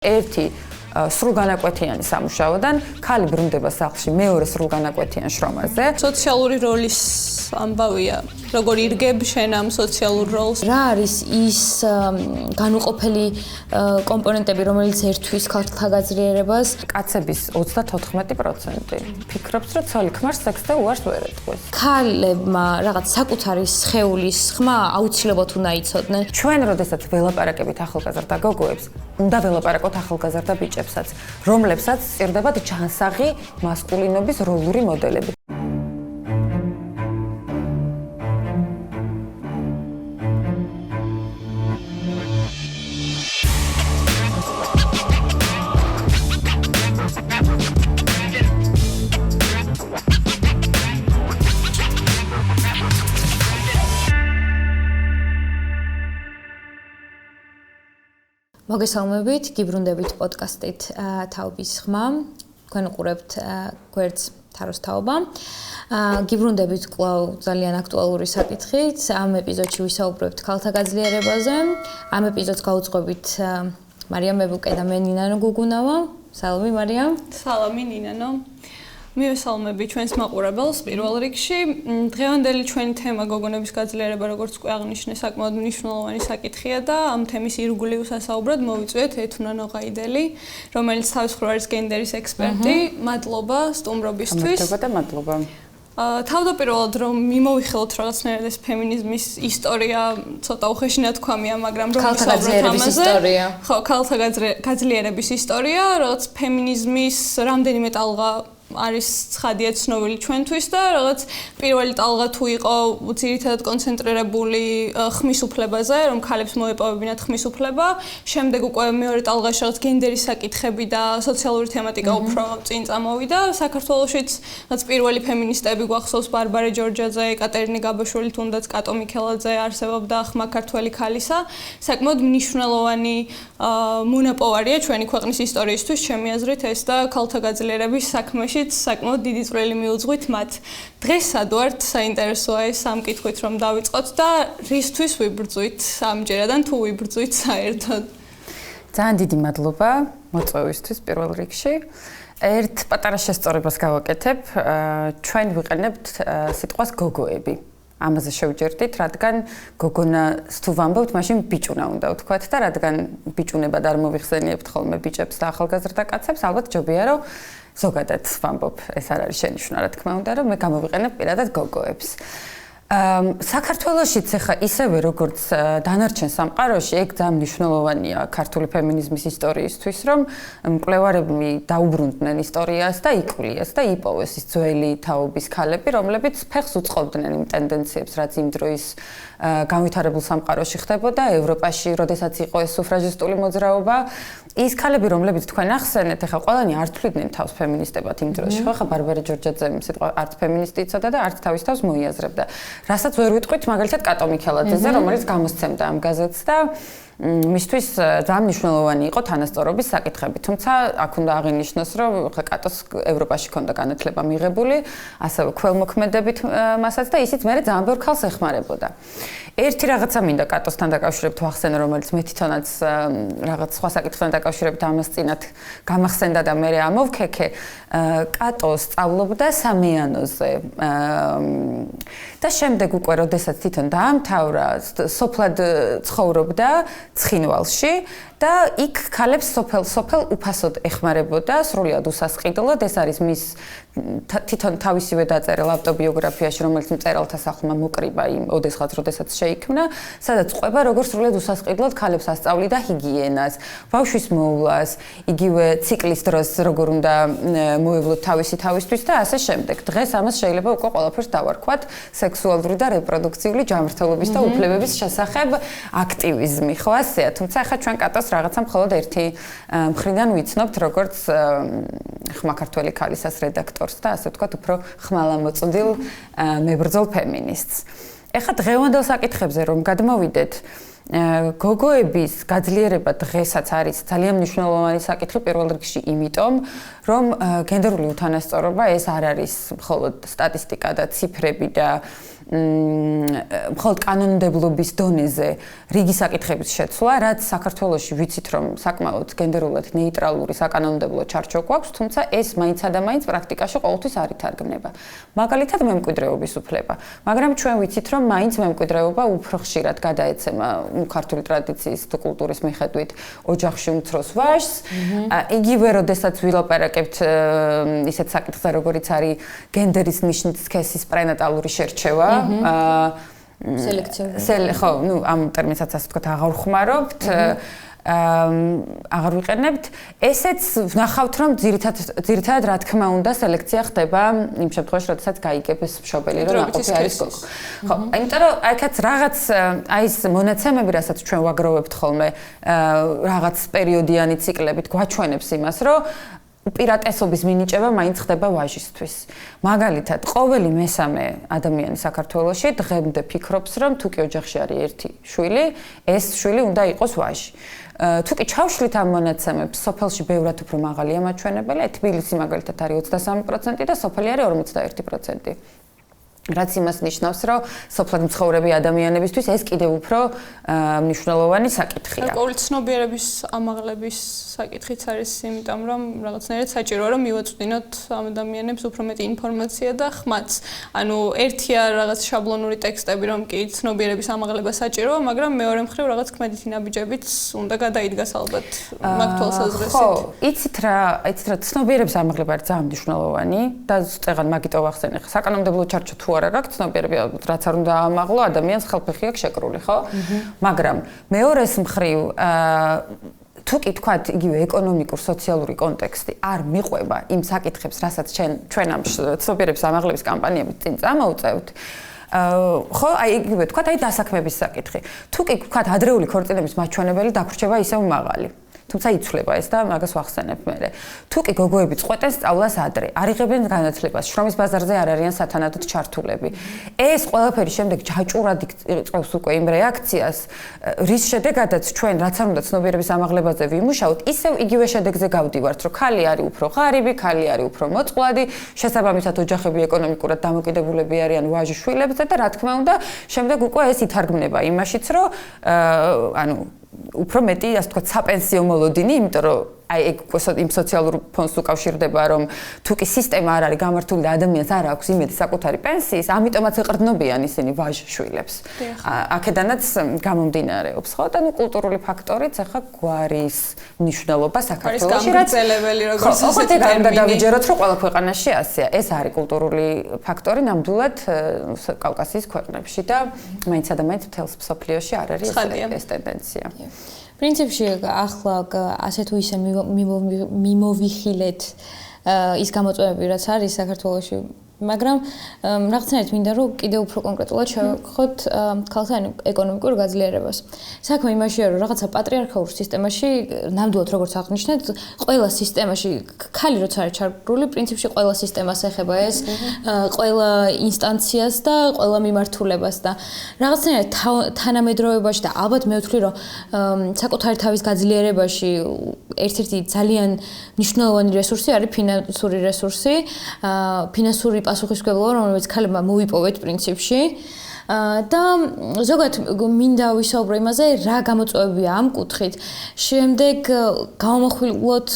ერთი სრულგანაკვეთიანი სამუშაოდან ქალი ბრუნდება სახლში მეორე სრულგანაკვეთიან შრომაზე. სოციალური როლის ამბავია. როგორ ირგებ შენ ამ სოციალურ როლს? რა არის ის განუყოფელი კომპონენტები, რომელიც ერთვის ქალთა გაძლიერებას? კაცების 34% ფიქრობს, რომ ცოლი ქმარს სექსს და უარს ვერ ეტყვის. ქალებმა რაღაც საკუთარი სხეულის ხმა აუცილებლად უნდა იცოდნენ. ჩვენ როდესაც ველაპარაკებით ახალგაზრდა გოგოებს, უნდა ველაპარაკოთ ახალგაზრდა ბიჭებსაც, რომლებსაც სჭირდებათ ჯანსაღი მასკულინობის როლური მოდელები. მოგესალმებით, გიბრუნდებით პოდკასტით თაობის ხმა. თქვენ უყურებთ გვერდს თაროს თაობა. გიბრუნდებით კვლავ ძალიან აქტუალური საკითხით. ამ ეპიზოდში ვისაუბრებთ ქალთა გაძლიერებაზე. ამ ეპიზოდს გაუძღვებით მარიამ მებუკე და მე ნინანო გუგუნავა. სალამი მარიამ. სალამი ნინანო. მივესალმები ჩვენს მაყურებელს პირველ რიგში. დღევანდელი ჩვენი თემა გოგონების გაძლიერება, როგორც უკვე აღნიშნე, საკმაოდ მნიშვნელოვანი საკითხია და ამ თემის ირგვლივ სასაუბრად მოვიწვიეთ ეთუნა ნოღაიდელი, რომელიც თავის მხრივ არის გენდერის ექსპერტი. მადლობა სტუმრობისთვის. მადლობა. თავდაპირველად რომ მიმოვიხილოთ რაღაცნაირად ეს ფემინიზმის ისტორია, ცოტა უხეშინად თქვამია, მაგრამ რომ ვისაუბროთ ისტორია. ხო, ქალთა გაძლიერების ისტორია, რაღაც ფემინიზმის რამდენიმე ტალღა არის ცხადია ცნობილი ჩვენთვის და რაღაც პირველი ტალღა თუ იყო ძირითადად კონცენტრირებული ხმის უფლებაზე, რომ ქალებს მოეპოვებინათ ხმის უფლება, შემდეგ უკვე მეორე ტალღაში რაღაც გენდერის საკითხები და სოციალური თემატიკა უფრო წინ წამოვიდა. საქართველოშიც რაღაც პირველი ფემინისტები გვახსოვს ბარბარე ჯორჯაძე, ეკატერინე გაბაშვილი, თუნდაც კატო მიქელაძე არსებობდა ხმა ქართველი ქალისა. საკმაოდ მნიშვნელოვანი მონაპოვარია ჩვენი ქვეყნის ისტორიისთვის, ჩემი აზრით ეს და ქალთა გაძლიერების საქმეში საკმაოდ დიდი წვლილი მიუძღვით მათ. დღეს სად ვართ, საინტერესოა ეს ამ კითხვით რომ დავიწყოთ და რისთვის ვიბრძვით ამჯერადან თუ ვიბრძვით საერთოდ. ძალიან დიდი მადლობა მოწვევისთვის პირველ რიგში. ერთ პატარა შესწორებას გავაკეთებ. ჩვენ ვიყენებთ სიტყვას გოგოები. ამაზე შევჯერდით, რადგან გოგონას თუ ვამბობთ, მაშინ ბიჭუნა უნდა ვთქვათ და რადგან ბიჭუნებად არ მოვიხსენიებთ ხოლმე ბიჭებს და ახალგაზრდა კაცებს, ალბათ ჯობია რომ ზოგადად ვამბობ, ეს არ არის შენიშვნა, რა თქმა უნდა, რომ მე გამოვიყენებ პირადად გოგოებს. საქართველოშიც ახლა ისევე როგორც დანარჩენ სამყაროში, ეგ ძალიან მნიშვნელოვანია ქართული ფემინიზმის ისტორიისთვის, რომ მკვლევარები დაუბრუნდნენ ისტორიას და იკვლიეს და იპოვეს ის ძველი თაობის ქალები, რომლებიც ფეხს უწყობდნენ იმ ტენდენციებს, რაც იმ დროის განვითარებულ სამყაროში ხდებოდა ევროპაში, როდესაც იყო ეს სუფრაჟისტული მოძრაობა. ის ქალები, რომლებიც თქვენ ახსენეთ, ახლა ყველანი არ თვლიდნენ თავს ფემინისტებად იმ დროში, ხო? ახლა ბარბარე ჯორჯაძე სიტყვა არც ფემინისტი იცოდა და არც თავის თავს მოიაზრებდა. რასაც ვერ ვიტყვით მაგალითად კატო მიქელაძეზე, რომელიც გამოსცემდა ამ გაზეთს და მისთვის ძალიან მნიშვნელოვანი იყო თანასწორობის საკითხები. თუმცა აქ უნდა აღინიშნოს, რომ ხა კატოს ევროპაში ქონდა განათლება მიღებული, ასევე ქველმოქმედებით მასაც და ისიც მე ძალიან ბევრ ქალს ეხმარებოდა. ერთი რაღაცა მინდა კატოსთან დაკავშირებით ვახსენო, რომელიც მე თვითონაც რაღაც სხვა საკითხთან დაკავშირებით ამას წინათ გამახსენდა და მე ამოვქეკე. კატო სწავლობდა სამიანოზე და შემდეგ უკვე როდესაც თვითონ დაამთავრა, სოფლად ცხოვრობდა ცხინვალში და იქ ქალებს სოფელ უფასოდ ეხმარებოდა, სრულიად უსასყიდლოდ. ეს არის მის თვითონ თავისივე დაწერილ ავტობიოგრაფიაში, რომელიც მწერალთა სახლმა მოკრიბა იმ ოდესღაც, როდესაც შეიქმნა, სადაც ყვება როგორ სრულიად უსასყიდლოდ ქალებს ასწავლიდა ჰიგიენას, ბავშვის მოვლას, იგივე ციკლის დროს როგორ უნდა მოევლოთ თავისთვის და ასე შემდეგ. დღეს ამას შეიძლება უკვე ყველაფერს დავარქვათ სექსუალური და რეპროდუქციული ჯანმრთელობის და უფლებების შესახებ აქტივიზმი, ხო ასეა. თუმცა ახლა ჩვენ კატოს რაღაცა მხოლოდ ერთი მხრიდან ვიცნობთ, როგორც ხმა ქართველი ქალისას რედაქტორს და ასე ვთქვათ, უფრო ხმალამოწმდილ მებრძოლ ფემინისტს. ეხლა დღევანდელ საკითხებზე რომ გადმოვიდეთ, გოგოების გაძლიერება დღესაც არის ძალიან მნიშვნელოვანი საკითხი პირველ რიგში იმიტომ, რომ გენდერული უთანასწორობა ეს არ არის მხოლოდ სტატისტიკა და ციფრები და მხოლოდ კანონმდებლობის დონეზე რიგი საკითხების შეცვლა, რაც საქართველოში ვიცით, რომ საკმაოდ გენდერულად ნეიტრალური საკანონმდებლო ჩარჩო გვაქვს, თუმცა ეს მაინც და მაინც პრაქტიკაში ყოველთვის არ ითარგმნება. მაგალითად მემკვიდრეობის უფლება, მაგრამ ჩვენ ვიცით, რომ მაინც მემკვიდრეობა უფრო ხშირად გადაეცემა ქართული ტრადიციის თუ კულტურის მიხედვით ოჯახში უმცროს ვაჟს. იგივე როდესაც ვილაპარაკებთ ისეთ საკითხზე, როგორიც არის გენდერის ნიშნის სქესის პრენატალური შერჩევა. სელექცია. ხო, ну, ამ ტერმინსაც ასე ვთქვათ, აღარ ვხმარობთ. აღარ ვიყენებთ. ესეც ვნახავთ, რომ ძირითადად რა თქმა უნდა, სელექცია ხდება იმ შემთხვევაში, როდესაც გაიგებს მშობელი, რომ აყოფი არის გოგო. ხო, იმიტომ რომ აქაც რაღაც აი ეს მონაცემები, რასაც ჩვენ ვაგროვებთ ხოლმე, რაღაც პერიოდიანი ციკლებით გვაჩვენებს იმას, რომ უპირატესობის მინიჭება მაინც ხდება ვაჟისთვის. მაგალითად, ყოველი მესამე ადამიანი საქართველოში დღემდე ფიქრობს, რომ თუ კი ოჯახში არის ერთი შვილი, ეს შვილი უნდა იყოს ვაჟი. თუ კი ჩავშლით ამ მონაცემებს, სოფელში ბევრად უფრო მაღალია მაჩვენებელი, თბილისი მაგალითად არის 23% და სოფელი არის 51%. რაც იმას ნიშნავს, რომ სოფლად მცხოვრები ადამიანებისთვის ეს კიდევ უფრო მნიშვნელოვანი საკითხია. ყოველ ცნობიერების ამაღლების საკითხიც არის, იმიტომ რომ რაღაცნაირად საჭიროა რომ მივაწვდინოთ ამ ადამიანებს უფრო მეტი ინფორმაცია და ხმაც. ანუ ერთია რაღაც შაბლონური ტექსტები, რომ კი ცნობიერების ამაღლება საჭიროა, მაგრამ მეორე მხრივ რაღაც ქმედითი ნაბიჯებიც უნდა გადაიდგას ალბათ მაგ თვალსაზრისით. ხო, იცით რა, ცნობიერების ამაღლება არის ძალიან მნიშვნელოვანი და ზუსტად მაგიტო ვახსენე. საკანონმდებლო ჩარჩო თუ არა გაქვს ცნობიერები, რაც არ უნდა ამაღლო, ადამიანს ხელფეხი აქვს შეკრული, ხო? მაგრამ მეორეს მხრივ თუ კი თქვათ იგივე ეკონომიკურ სოციალური კონტექსტი არ მიყვება იმ საკითხებს, რასაც ჩვენ ამ ცნობიერების ამაღლების კამპანიებით წინ წამოვწევთ, ხო, აი იგივე თქვათ აი დასაქმების საკითხი. თუ კი თქვათ ადრეული ქორწინების მაჩვენებელი დაგვრჩება ისევ მაღალი. თუმცა იცვლება ეს და მაგას ვახსენებ მე. თუ კი გოგოები წყვეტენ სწავლას ადრე, არიღებენ განათლებას, შრომის ბაზარზე არ არიან სათანადოდ ჩართულები. ეს ყველაფერი შემდეგ ჯაჭურად იწყებს უკვე იმ რეაქციას, რის შედეგადაც ჩვენ რაც არ უნდა ცნობიერების ამაღლებაზე ვიმუშაოთ, ისევ იგივე შედეგზე გავდივართ, რომ ქალი არის უფრო ღარიბი, ქალი არის უფრო მოწყვლადი, შესაბამისად ოჯახები ეკონომიკურად დამოკიდებულები არიან ვაჟი შვილებზე და რა თქმა უნდა, შემდეგ უკვე ეს ითარგმნება იმაშიც, რომ ანუ უფრო მეტი, ასე ვთქვათ, საპენსიო მოლოდინი, იმიტომ რომ აი ეგ იმ სოციალურ ფონდს უკავშირდება, რომ თუ კი სისტემა არ არის გამართული და ადამიანს არ აქვს იმედი საკუთარი პენსიის, ამიტომაც ეყრდნობიან ისინი ვაჟ შვილებს. აქედანაც გამომდინარეობს, ხო? და ნუ კულტურული ფაქტორიც ახლა გვარის მნიშვნელობა საქართველოში, რაც გაგრძელებელი როგორც ასეთი ტერმინი. დავიჯეროთ, რომ ყველა ქვეყანაში ასეა. ეს არის კულტურული ფაქტორი ნამდვილად კავკასიის ქვეყნებში და მაინცსა და მაინც მთელს მსოფლიოში არ არის ეს ტენდენცია. პრინციპში ახლა ასე თუ ისე მიმოვიხილეთ ის გამოწვევები, რაც არის საქართველოში, მაგრამ რაღაცნაირად მინდა რომ კიდევ უფრო კონკრეტულად შევეხოთ ქალთან ეკონომიკურ გაძლიერებას. საქმე იმაშია, რომ რაღაცა პატრიარქალურ სისტემაში, ნამდვილად როგორც აღნიშნეთ, ყველა სისტემაში ქალი როცა არის ჩარგრული, პრინციპში ყველა სისტემას ეხება ეს, ყველა ინსტანციას და ყველა მიმართულებას და რაღაცნაირად თანამედროვეობაში და ალბათ მე ვთვლი, რომ საკუთარი თავის გაძლიერებაში ერთ-ერთი ძალიან მნიშვნელოვანი რესურსი არის ფინანსური რესურსი, ფინანსური პასუხისმგებლობა, რომელიც ქალებმა მოიპოვეთ პრინციპში. და ზოგადად მინდა ვისაუბრო იმაზე, რა გამოწვევებია ამ კუთხით. შემდეგ გავამახვილოთ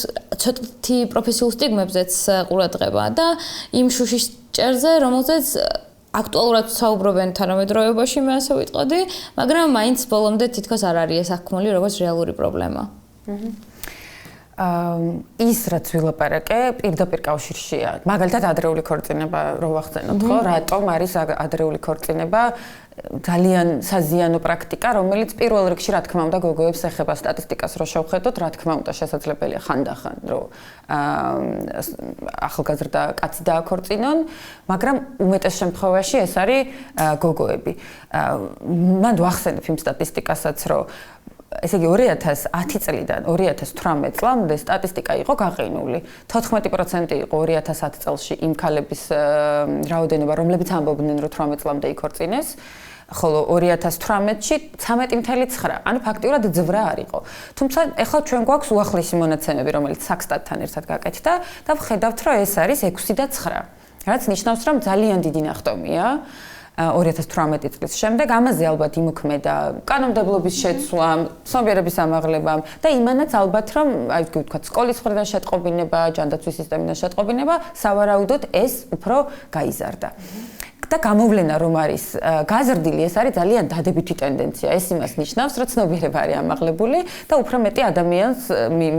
ცოტათი პროფესიულ სტიგმებზეც ყურადღება და იმ შუშის ჭერზე, რომელზეც აქტუალურად საუბრობენ თანამედროვეობაში, მე ასე ვიტყოდი, მაგრამ მაინც ბოლომდე თითქოს არ არის ეს აქმული როგორც რეალური პრობლემა. ის რაც ვილაპარაკე პირდაპირ კავშირშია. მაგალითად ადრეული ქორწინება რო ვახსენოთ, ხო? რატომ არის ადრეული ქორწინება ძალიან საზიანო პრაქტიკა, რომელიც პირველ რიგში რა თქმა უნდა გოგოებს ეხება სტატისტიკას რო შევხედოთ, რა თქმა უნდა შესაძლებელია ხანდახან, რომ ახალგაზრდა კაცი დააქორწინონ, მაგრამ უმეტეს შემთხვევაში ეს არის გოგოები. მან ვახსენებ იმ სტატისტიკასაც, რომ ესე იგი 2010 წლიდან 2018 წლამდე სტატისტიკა იყო გაყინული. 14% იყო 2010 წელს იმ ქალების რაოდენობა, რომლებიც ამბობდნენ, რომ 18 წლამდე იქორწინეს, ხოლო 2018-ში 13.9. ანუ ფაქტიურად ძვრა არ იყო. თუმცა ეხლა ჩვენ გვაქვს უახლესი მონაცემები, რომელიც საქსტატთან ერთად გაკეთდა და ვხედავთ, რომ ეს არის 6 და 9. რაც ნიშნავს, რომ ძალიან დიდი ნახტომია. 2018 წლის შემდეგ ამაზე ალბათ იმოქმედა კანონმდებლობის შეცვლა, ცნობიერების ამაღლება და იმანაც ალბათ რომ აი ვთქვათ სკოლის მხრიდან შეტყობინება, ჯანდაცვის სისტემიდან შეტყობინება, სავარაუდოდ ეს უფრო გაიზარდა. და გამოვლენა რომ არის გაზრდილი, ეს არის ძალიან დადებითი ტენდენცია. ეს იმას ნიშნავს, რომ ცნობიერება არის ამაღლებული და უფრო მეტი ადამიანს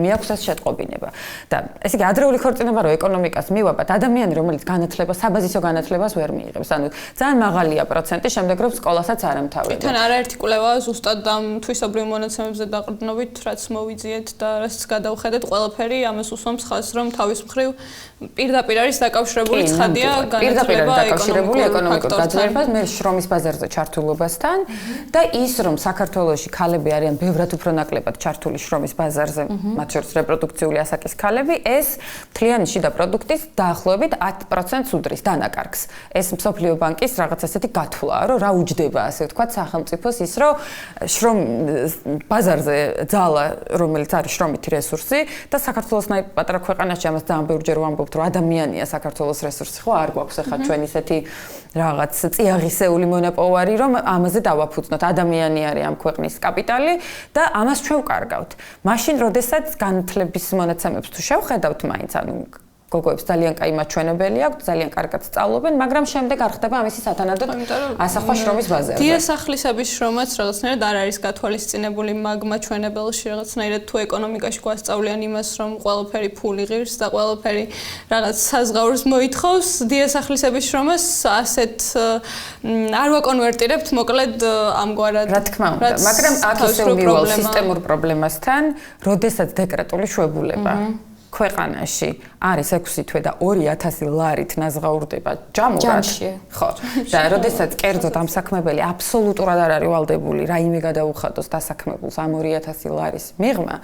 მიაქვს ეს შეტყობინება. და ესე იგი ადრეული ქორწინება რო ეკონომიკას მივაბად, ადამიანი რომელიც განათლებას, საბაზისო განათლებას ვერ მიიღებს. ანუ ძალიან მაღალია პროცენტი შემდეგ რომ სკოლასაც არ ამთავრებს. თან არაერთი კვლევა ზუსტად ამ თვისობრივ მონაცემებზე დაყრდნობით, რაც მოვიძიეთ და რაც გადავხედეთ, ყველაფერი ამას უსვამს ხაზს, რომ თავის მხრივ პირდაპირ არის დაკავშირებული ცხადია განათლება ეკონომიკურ გაძლიერებას, მე შრომის ბაზარზე ჩართულობასთან და ის რომ საქართველოში ქალები არიან ბევრად უფრო ნაკლებად ჩართული შრომის ბაზარზე, მათ შორის რეპროდუქციული ასაკის ქალები, ეს მთლიანი შიდა პროდუქტის დაახლოებით 10%-ს უდრის დანაკარგს. ეს მსოფლიო ბანკის რაღაც ესეთი გათვლაა, რომ რა უჯდება, ასე ვთქვათ, სახელმწიფოს ის, რომ შრომ ბაზარზე ძალა, რომელიც არის შრომითი რესურსი და საქართველოსნაირ პატარა ქვეყანაში ამას ძალიან ბევრჯერ ვამბობთ, რომ ადამიანია საქართველოს რესურსი, ხო, არ გვაქვს ახლა ჩვენ ისეთი რაღაც წიაღისეული მონოპოლარი, რომ ამაზე დავაფუძნოთ. ადამიანი არის ამ ქვეყნის კაპიტალი და ამას ჩვენ ვკარგავთ. მაშინ, როდესაც განათლების მონაცემებს თუ შევხედავთ მაინც, ანუ გოგოებს ძალიან კაი მაჩვენებელი აქვს, ძალიან კარგად სწავლობენ, მაგრამ შემდეგ არ ხდება ამისი სათანადოდ ასახვა შრომის ბაზარზე. დიასახლისების შრომაც რაღაცნაირად არ არის გათვალისწინებული მაგ მაჩვენებელში, რაღაცნაირად თუ ეკონომიკაში გვასწავლიან იმას, რომ ყველაფერი ფული ღირს და ყველაფერი რაღაც საზღაურს მოითხოვს, დიასახლისების შრომას ასეთ არ ვაკონვერტირებთ, მოკლედ ამგვარად. რა თქმა უნდა, მაგრამ აქ ისე მივალ სისტემურ პრობლემასთან, როდესაც დეკრეტული შვებულება ქვეყანაში არის 6 თვე და 2000 ლარით ნაზღაურდება ჯამურად. ხო. და როდესაც კერძოდ ამ საქმებელი აბსოლუტურად არ არის ვალდებული რაიმე გადაუხადოს დასაქმებულს ამ 2000 ლარის მიღმა,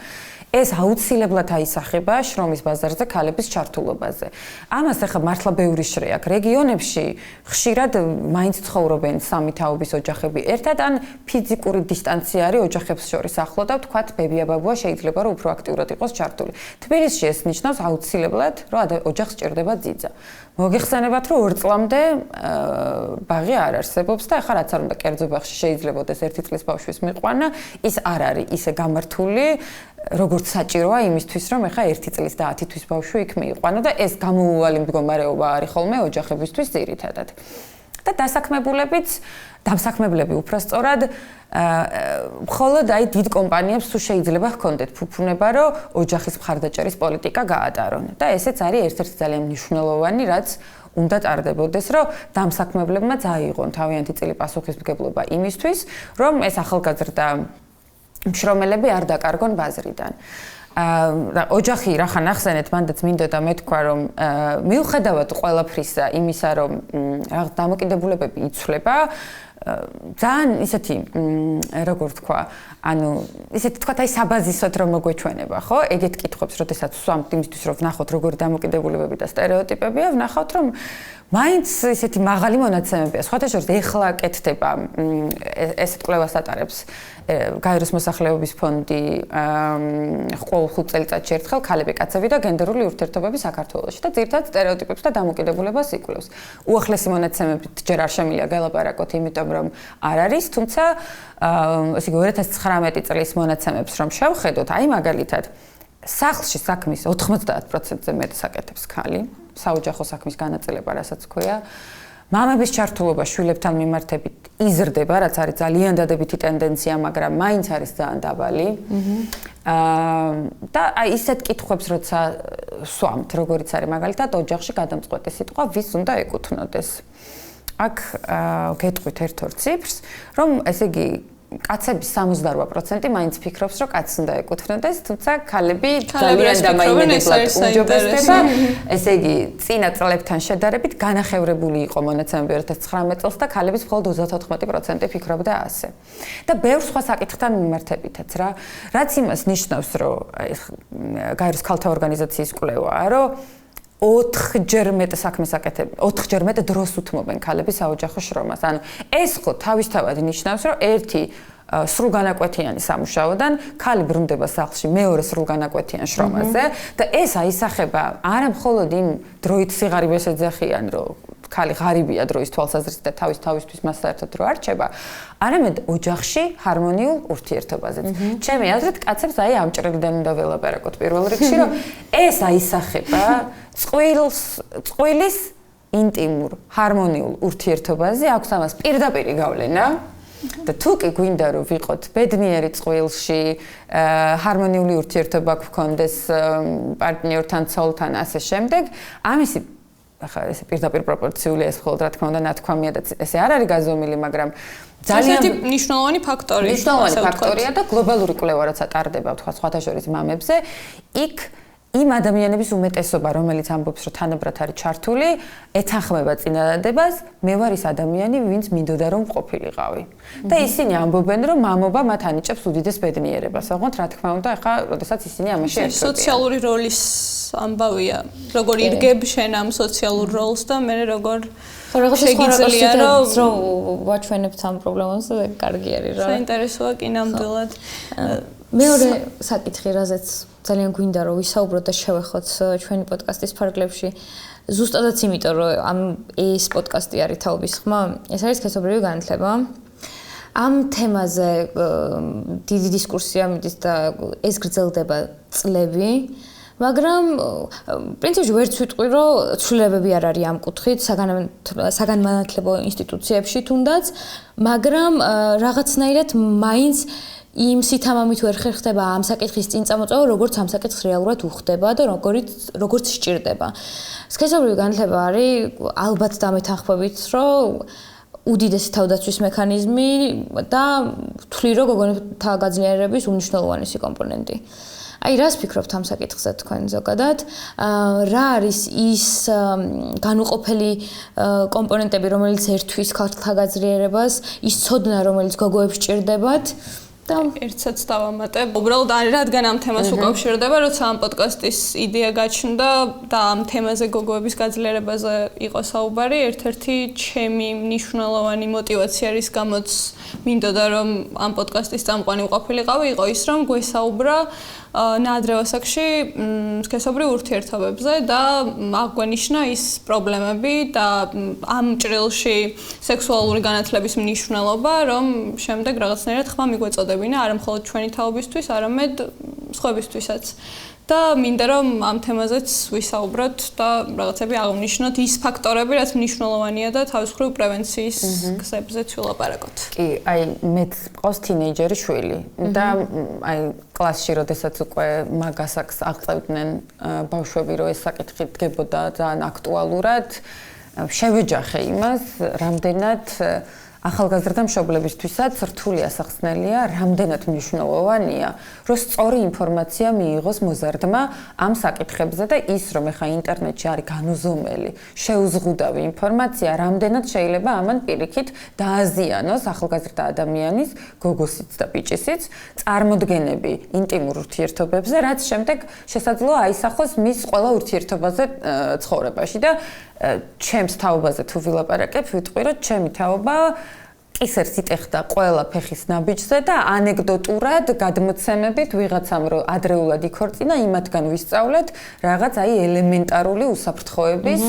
ეს აუცილებლად აისახება შრომის ბაზარზე ქალების ჩართულობაზე. ამას ახლა მართლა ბევრი შრე აქვს. რეგიონებში ხშირად მაინც ცხოვრობენ სამი თაობის ოჯახები ერთად ან ფიზიკური დისტანცია არის ოჯახებს შორის ახლო და ვთქვათ ბებია-ბაბუა შეიძლება რომ უფრო აქტიურად იყოს ჩართული. თბილისში ეს ნიშნავს აუცილებლად რომ ოჯახს ჭირდება ძიძა. მოგეხსენებათ რომ 2 წლამდე ბაღი არ არსებობს და ახლა რაც არ უნდა კერძო ბაღში შეიძლებაოდეს 1 წლის ბავშვის მიყვანა, ის არ არის ისე გამართული როგორც საჭიროა იმისთვის რომ ახლა 1 წლის და 10 თვის ბავშვი იქ მიიყვანა და ეს გამოუვალი მდგომარეობა არის ხოლმე ოჯახებისთვის ძირითადად. და დამსაქმებლები უფრო სწორად მხოლოდ აი დიდ კომპანიებს თუ შეიძლება ჰქონდეთ ფუფუნება რომ ოჯახის მხარდაჭერის პოლიტიკა გაატარონ და ესეც არის ერთ-ერთი ძალიან მნიშვნელოვანი რაც უნდა ტარდებოდეს რომ დამსაქმებლებმა წაიღონ თავიანთი წილი პასუხისმგებლობა იმისთვის რომ ეს ახალგაზრდა მშრომელები არ დაკარგონ ბაზრიდან. ოჯახი რახან ახსენეთ, მანდაც მინდოდა მეთქვა რომ მიუხედავად ყველაფრისა იმისა რომ რაღაც დამოკიდებულებები იცვლება, ძალიან ისეთი როგორ თქვა, ანუ ისეთი თქვა აი საბაზისოდ რომ მოგვეჩვენება, ხო? ეგეთ კითხვებს, როდესაც ვსვამთ იმისთვის რომ ვნახოთ როგორი დამოკიდებულებები და სტერეოტიპებია, ვნახავთ რომ მაინც ისეთი მაღალი მონაცემებია. სხვათა შორის ეხლა კეთდება ესეთ კვლევას ატარებს გაეროს მოსახლეობის ფონდი ყოველ 5 წელიწადში ერთხელ ქალები, კაცები და გენდერული ურთიერთობები საქართველოში და ძირითადად სტერეოტიპებს და დამოკიდებულებას იკვლევს. უახლესი მონაცემებით ჯერ არ შემიძლია გელაპარაკოთ, იმიტომ რომ არ არის, თუმცა ესე იგი 2019 წლის მონაცემებს რომ შევხედოთ, აი მაგალითად სახლში საქმის 90%-ზე მეტს აკეთებს ქალი, საოჯახო საქმის განაწილება, რასაც ქვია. მამების ჩართულობა შვილებთან მიმართებით იზრდება, რაც არის ძალიან დადებითი ტენდენცია, მაგრამ მაინც არის ძალიან დაბალი. და აი ისეთ კითხვებს როცა სვამთ, როგორიც არის მაგალითად ოჯახში გადამწყვეტი სიტყვა, ვის უნდა ეკუთვნოდეს. აქ გეტყვით ერთ-ორ ციფრს, რომ ესე იგი კაცების 68% მაინც ფიქრობს, რომ კაცს უნდა ეკუთვნოდეს, თუმცა ქალები ძალიან დამაიმედებლად უმჯობესდება. ესე იგი, წინა წლებთან შედარებით განახევრებული იყო მონაცემები 2019 წელს და ქალების მხოლოდ 34% ფიქრობდა ასე. და ბევრ სხვა საკითხთან მიმართებითაც რა, რაც იმას ნიშნავს, რომ გაეროს ქალთა ორგანიზაციის კვლევაა, რომ 4-ჯერ მეტ საქმეს აკეთებენ, 4-ჯერ მეტ დროს უთმობენ ქალები საოჯახო შრომას. ანუ ეს ხო თავისთავად ნიშნავს, რომ ერთი სრულგანაკვეთიანი სამუშაოდან ქალი ბრუნდება სახლში მეორე სრულგანაკვეთიან შრომაზე და ეს აისახება არა მხოლოდ იმ დროით სიღარიბეს ეძახიან, რომ ქალი ღარიბია დროის თვალსაზრისით და თავისთვის მას საერთოდ დრო არჩება, არამედ ოჯახში ჰარმონიულ ურთიერთობაზეც. ჩემი აზრით, კაცებს აი ამ ჭრილიდან უნდა ველაპარაკოთ პირველ რიგში, რომ ეს აისახება წყვილის ინტიმურ, ჰარმონიულ ურთიერთობაზე, აქვს ამას პირდაპირი გავლენა. და თუ კი გვინდა რომ ვიყოთ ბედნიერი წყვილში, ჰარმონიული ურთიერთობა გქონდეს პარტნიორთან, ცოლთან, ასე შემდეგ, ამისი ახლა ეს პირდაპირ პროპორციულია ეს მხოლოდ რა თქმა უნდა ნათქვამია და ესე არ არის გაზომილი, მაგრამ ძალიან მნიშვნელოვანი ფაქტორია. მნიშვნელოვანი ფაქტორია და გლობალური კვლევა რაც ატარდება თქვა სხვათა შორის მამებზე, იქ იმ ადამიანების უმეტესობა, რომელიც ამბობს, რომ თანაბრად არის ჩართული, ეთანხმება წინადადებას, მე ვარ ის ადამიანი, ვინც მინდოდა რომ ყოფილიყავი. და ისინი ამბობენ, რომ მამობა მათ ანიჭებს უდიდეს ბედნიერებას. ოღონდ რა თქმა უნდა, ახლა, როდესაც ისინი ამაში ერთობიან. სოციალური როლის ამბავია. როგორ ირგებ შენ ამ სოციალურ როლს და მე როგორ შეგიძლია რომ ვაჩვენებთ ამ პრობლემას და კარგი არის რა. საინტერესოა კი ნამდვილად. მეორე საკითხი, რაზეც ძალიან გვინდა რომ ვისაუბროთ და შევეხოთ ჩვენი პოდკასტის ფარგლებში, ზუსტადაც იმიტომ რომ ამ ეს პოდკასტი არის თაობის ხმა, ეს არის სქესობრივი განათლება. ამ თემაზე დიდი დისკუსია მიდის და ეს გრძელდება წლები. მაგრამ პრინციპში ვერც ვიტყვი რომ ცვლილებები არ არის ამ კუთხით საგანმანათლებლო ინსტიტუციებში თუნდაც, მაგრამ რაღაცნაირად მაინც იმ სითამამით ვერ ხერხდება ამ საკითხის წინ წამოწევა, როგორც ამ საკითხს რეალურად უხდება და როგორც სჭირდება. სქესობრივი განათლება არის ალბათ დამეთანხმებით, რომ უდიდესი თავდაცვის მექანიზმი და ვთვლი რომ გოგონებთა გაძლიერების უმნიშვნელოვანესი კომპონენტი. აი, რას ფიქრობთ ამ საკითხზე თქვენ ზოგადად? რა არის ის განუყოფელი კომპონენტები, რომელიც ერთვის ქალთა გაძლიერებას, ის ცოდნა, რომელიც გოგოებს სჭირდებათ? ერთსაც დავამატებ. უბრალოდ რადგან ამ თემას უკავშირდება, როცა ამ პოდკასტის იდეა გაჩნდა და ამ თემაზე გოგოების გაძლიერებაზე იყო საუბარი, ერთ-ერთი ჩემი მნიშვნელოვანი მოტივაცია რის გამოც მინდოდა რომ ამ პოდკასტის წამყვანი ვყოფილიყავი, იყო ის რომ გვესაუბრა ნაადრევ ასაკში სქესობრივ ურთიერთობებზე და აღვნიშნა ის პრობლემები და ამ ჭრილში სექსუალური განათლების მნიშვნელობა, რომ შემდეგ რაღაცნაირად ხმა მიგვეწოდებინა არა მხოლოდ ჩვენი თაობისთვის, არამედ სხვებისთვისაც. და მინდა რომ ამ თემაზეც ვისაუბროთ და რაღაცები აღვნიშნოთ ის ფაქტორები, რაც მნიშვნელოვანია და თავისუფლ პრევენციის გზებზე ვილაპარაკოთ. კი, აი მეც მყავს თინეიჯერი შვილი და აი კლასში როდესაც უკვე მაგ ასაკს აღწევდნენ ბავშვები, რომ ეს საკითხი დგებოდა ძალიან აქტუალურად, შევეჯახე იმას, რამდენად ახალგაზრდა მშობლებისთვისაც რთული ასახსნელია, რამდენად მნიშვნელოვანია, რომ სწორი ინფორმაცია მიიღოს მოზარდმა ამ საკითხებზე და ის, რომ ეხა ინტერნეტში არის განუზომელი, შეუზღუდავი ინფორმაცია, რამდენად შეიძლება ამან პირიქით დააზიანოს ახალგაზრდა ადამიანის, გოგოსიც და ბიჭისიც, წარმოდგენები ინტიმურ ურთიერთობებზე, რაც შემდეგ შესაძლოა აისახოს მის ყველა ურთიერთობაზე ცხოვრებაში და ჩემს თაობაზე თუ ვილაპარაკებ, ვიტყვი, რომ ჩემი თაობა კისერს იტეხდა ყველა ფეხის ნაბიჯზე და ანეკდოტურად გადმოცემებით ვიღაცამ რომ ადრეულად იქორწინა, იმათგან ვისწავლეთ რაღაც აი ელემენტარული უსაფრთხოების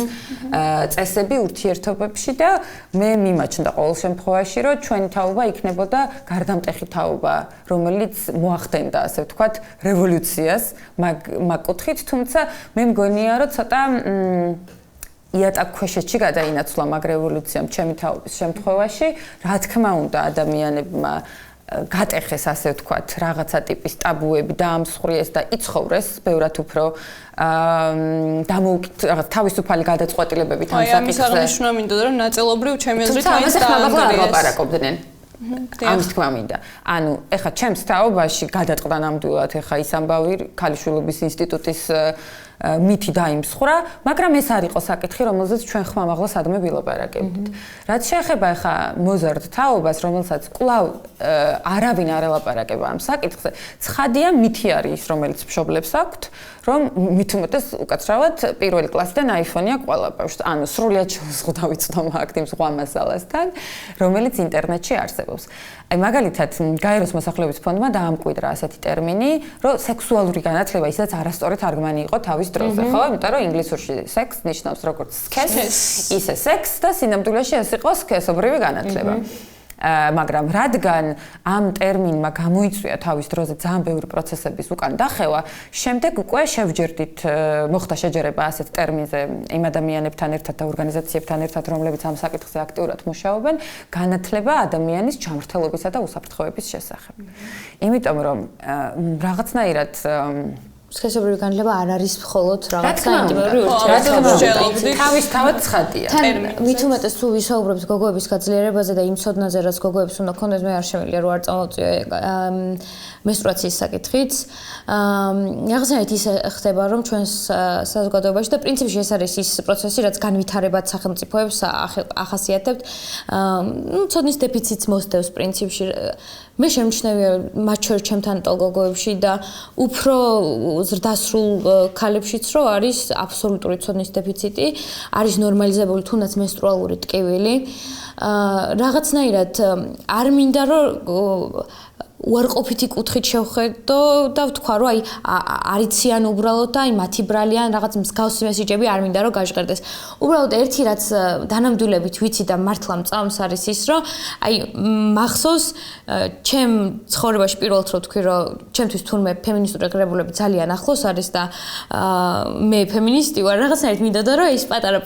წესები ურთიერთობებში და მე მიმაჩნდა ყოველ შემთხვევაში, რომ ჩვენი თაობა იქნებოდა გარდამტეხი თაობა, რომელიც მოახდენდა, ასე ვთქვათ, რევოლუციას მაგ კუთხით, თუმცა მე მგონია, რომ ცოტა იატაკქვეშეთში გადაინაცვლა მაგ რევოლუციამ ჩემი თაობის შემთხვევაში, რა თქმა უნდა ადამიანებმა გატეხეს ასე ვთქვათ რაღაცა ტიპის ტაბუები დაამსხვრიეს და იცხოვრეს ბევრად უფრო თავისუფალი გადაწყვეტილებებით ამ საკითხზე. აი ამის აღნიშვნა მინდოდა რომ ნაწილობრივ ჩემი აზრით მაინც დაანგრიეს. ამის თქმა მინდა. ანუ ეხა ჩემს თაობაში გადაწყდა ნამდვილად ეხა ის ამბავი ქალიშვილობის ინსტიტუტის მითი დაიმსხვრა, მაგრამ ეს არ იყო საკითხი, რომელზეც ჩვენ ხმამაღლა სადმე ვილაპარაკებდით. რაც შეეხება ეხა მოზარდ თაობას, რომელსაც კვლავ არავინ არ ელაპარაკება ამ საკითხზე, ცხადია მითი არის ის, რომელიც მშობლებს აქვთ, რომ მით უმეტეს უკაცრავად პირველი კლასიდან iPhone-ია ყველა ბავშვს. ანუ სრულიად შევზღუდავ იცნობა აქ იმ სხვა მასალასთან, რომელიც ინტერნეტში არსებობს. აი მაგალითად, გაეროს მოსახლეობის ფონდმა დაამკვიდრა ასეთი ტერმინი, რომ სექსუალური განათლება ისაც არასწორად თარგმანი იყო თავის დროზე, ხო? იმიტომ რომ ინგლისურში sex ნიშნავს როგორც სქესს, ისე sex და სინამდვილეში ეს იყო სქესობრივი განათლება. მაგრამ რადგან ამ ტერმინმა გამოიწვია თავის დროზე ძალიან ბევრი პროცესების უკან დახევა, შემდეგ უკვე შევჯერდით მოხდა შეჯერება ასეთ ტერმინზე იმ ადამიანებთან ერთად და ორგანიზაციებთან ერთად, რომლებიც ამ საკითხზე აქტიურად მუშაობენ, განათლება ადამიანის ჯანმრთელობისა და უსაფრთხოების შესახებ. იმიტომ რომ რაღაცნაირად სქესობრივი განათლება არ არის მხოლოდ რაღაცა ინტიმური ურთიერთობა. თავისთავად ცხადია. მით უმეტეს თუ ვისაუბრებთ გოგოების გაძლიერებაზე და იმ ცოდნაზე, რაც გოგოებს უნდა ქონდეს, მე არ შემიძლია რომ არ წამოვწიო მენსტრუაციის საკითხიც. რაღაცნაირად ის ხდება, რომ ჩვენს საზოგადოებაში და პრინციპში ეს არის ის პროცესი, რაც განვითარებად სახელმწიფოებს ახასიათებთ. ცოდნის დეფიციტს მოსდევს პრინციპში. მე შემჩნევია მათ შორის ჩემთან ტოლგოგოებში და უფრო ზრდასრულ ქალებშიც რომ არის აბსოლუტური ცოდნის დეფიციტი, არის ნორმალიზებული თუნდაც მენსტრუალური ტკივილი. რაღაცნაირად არ მინდა რომ უარყოფითი კუთხით შევხედო და ვთქვა რომ არიციან უბრალოდ და მათი ბრალიან რაღაც მსგავსი მესიჯები არ მინდა რომ გაჟღერდეს. უბრალოდ ერთი რაც დანამდვილებით ვიცი და მართლა მწამს არის ის რომ მახსოვს ჩემ ცხოვრებაში პირველად რო ვთქვი რომ ჩემთვის თურმე ფემინისტური ღირებულები ძალიან ახლოს არის და მე ფემინისტი ვარ რაღაცნაირად მინდოდა რომ ეს პატარა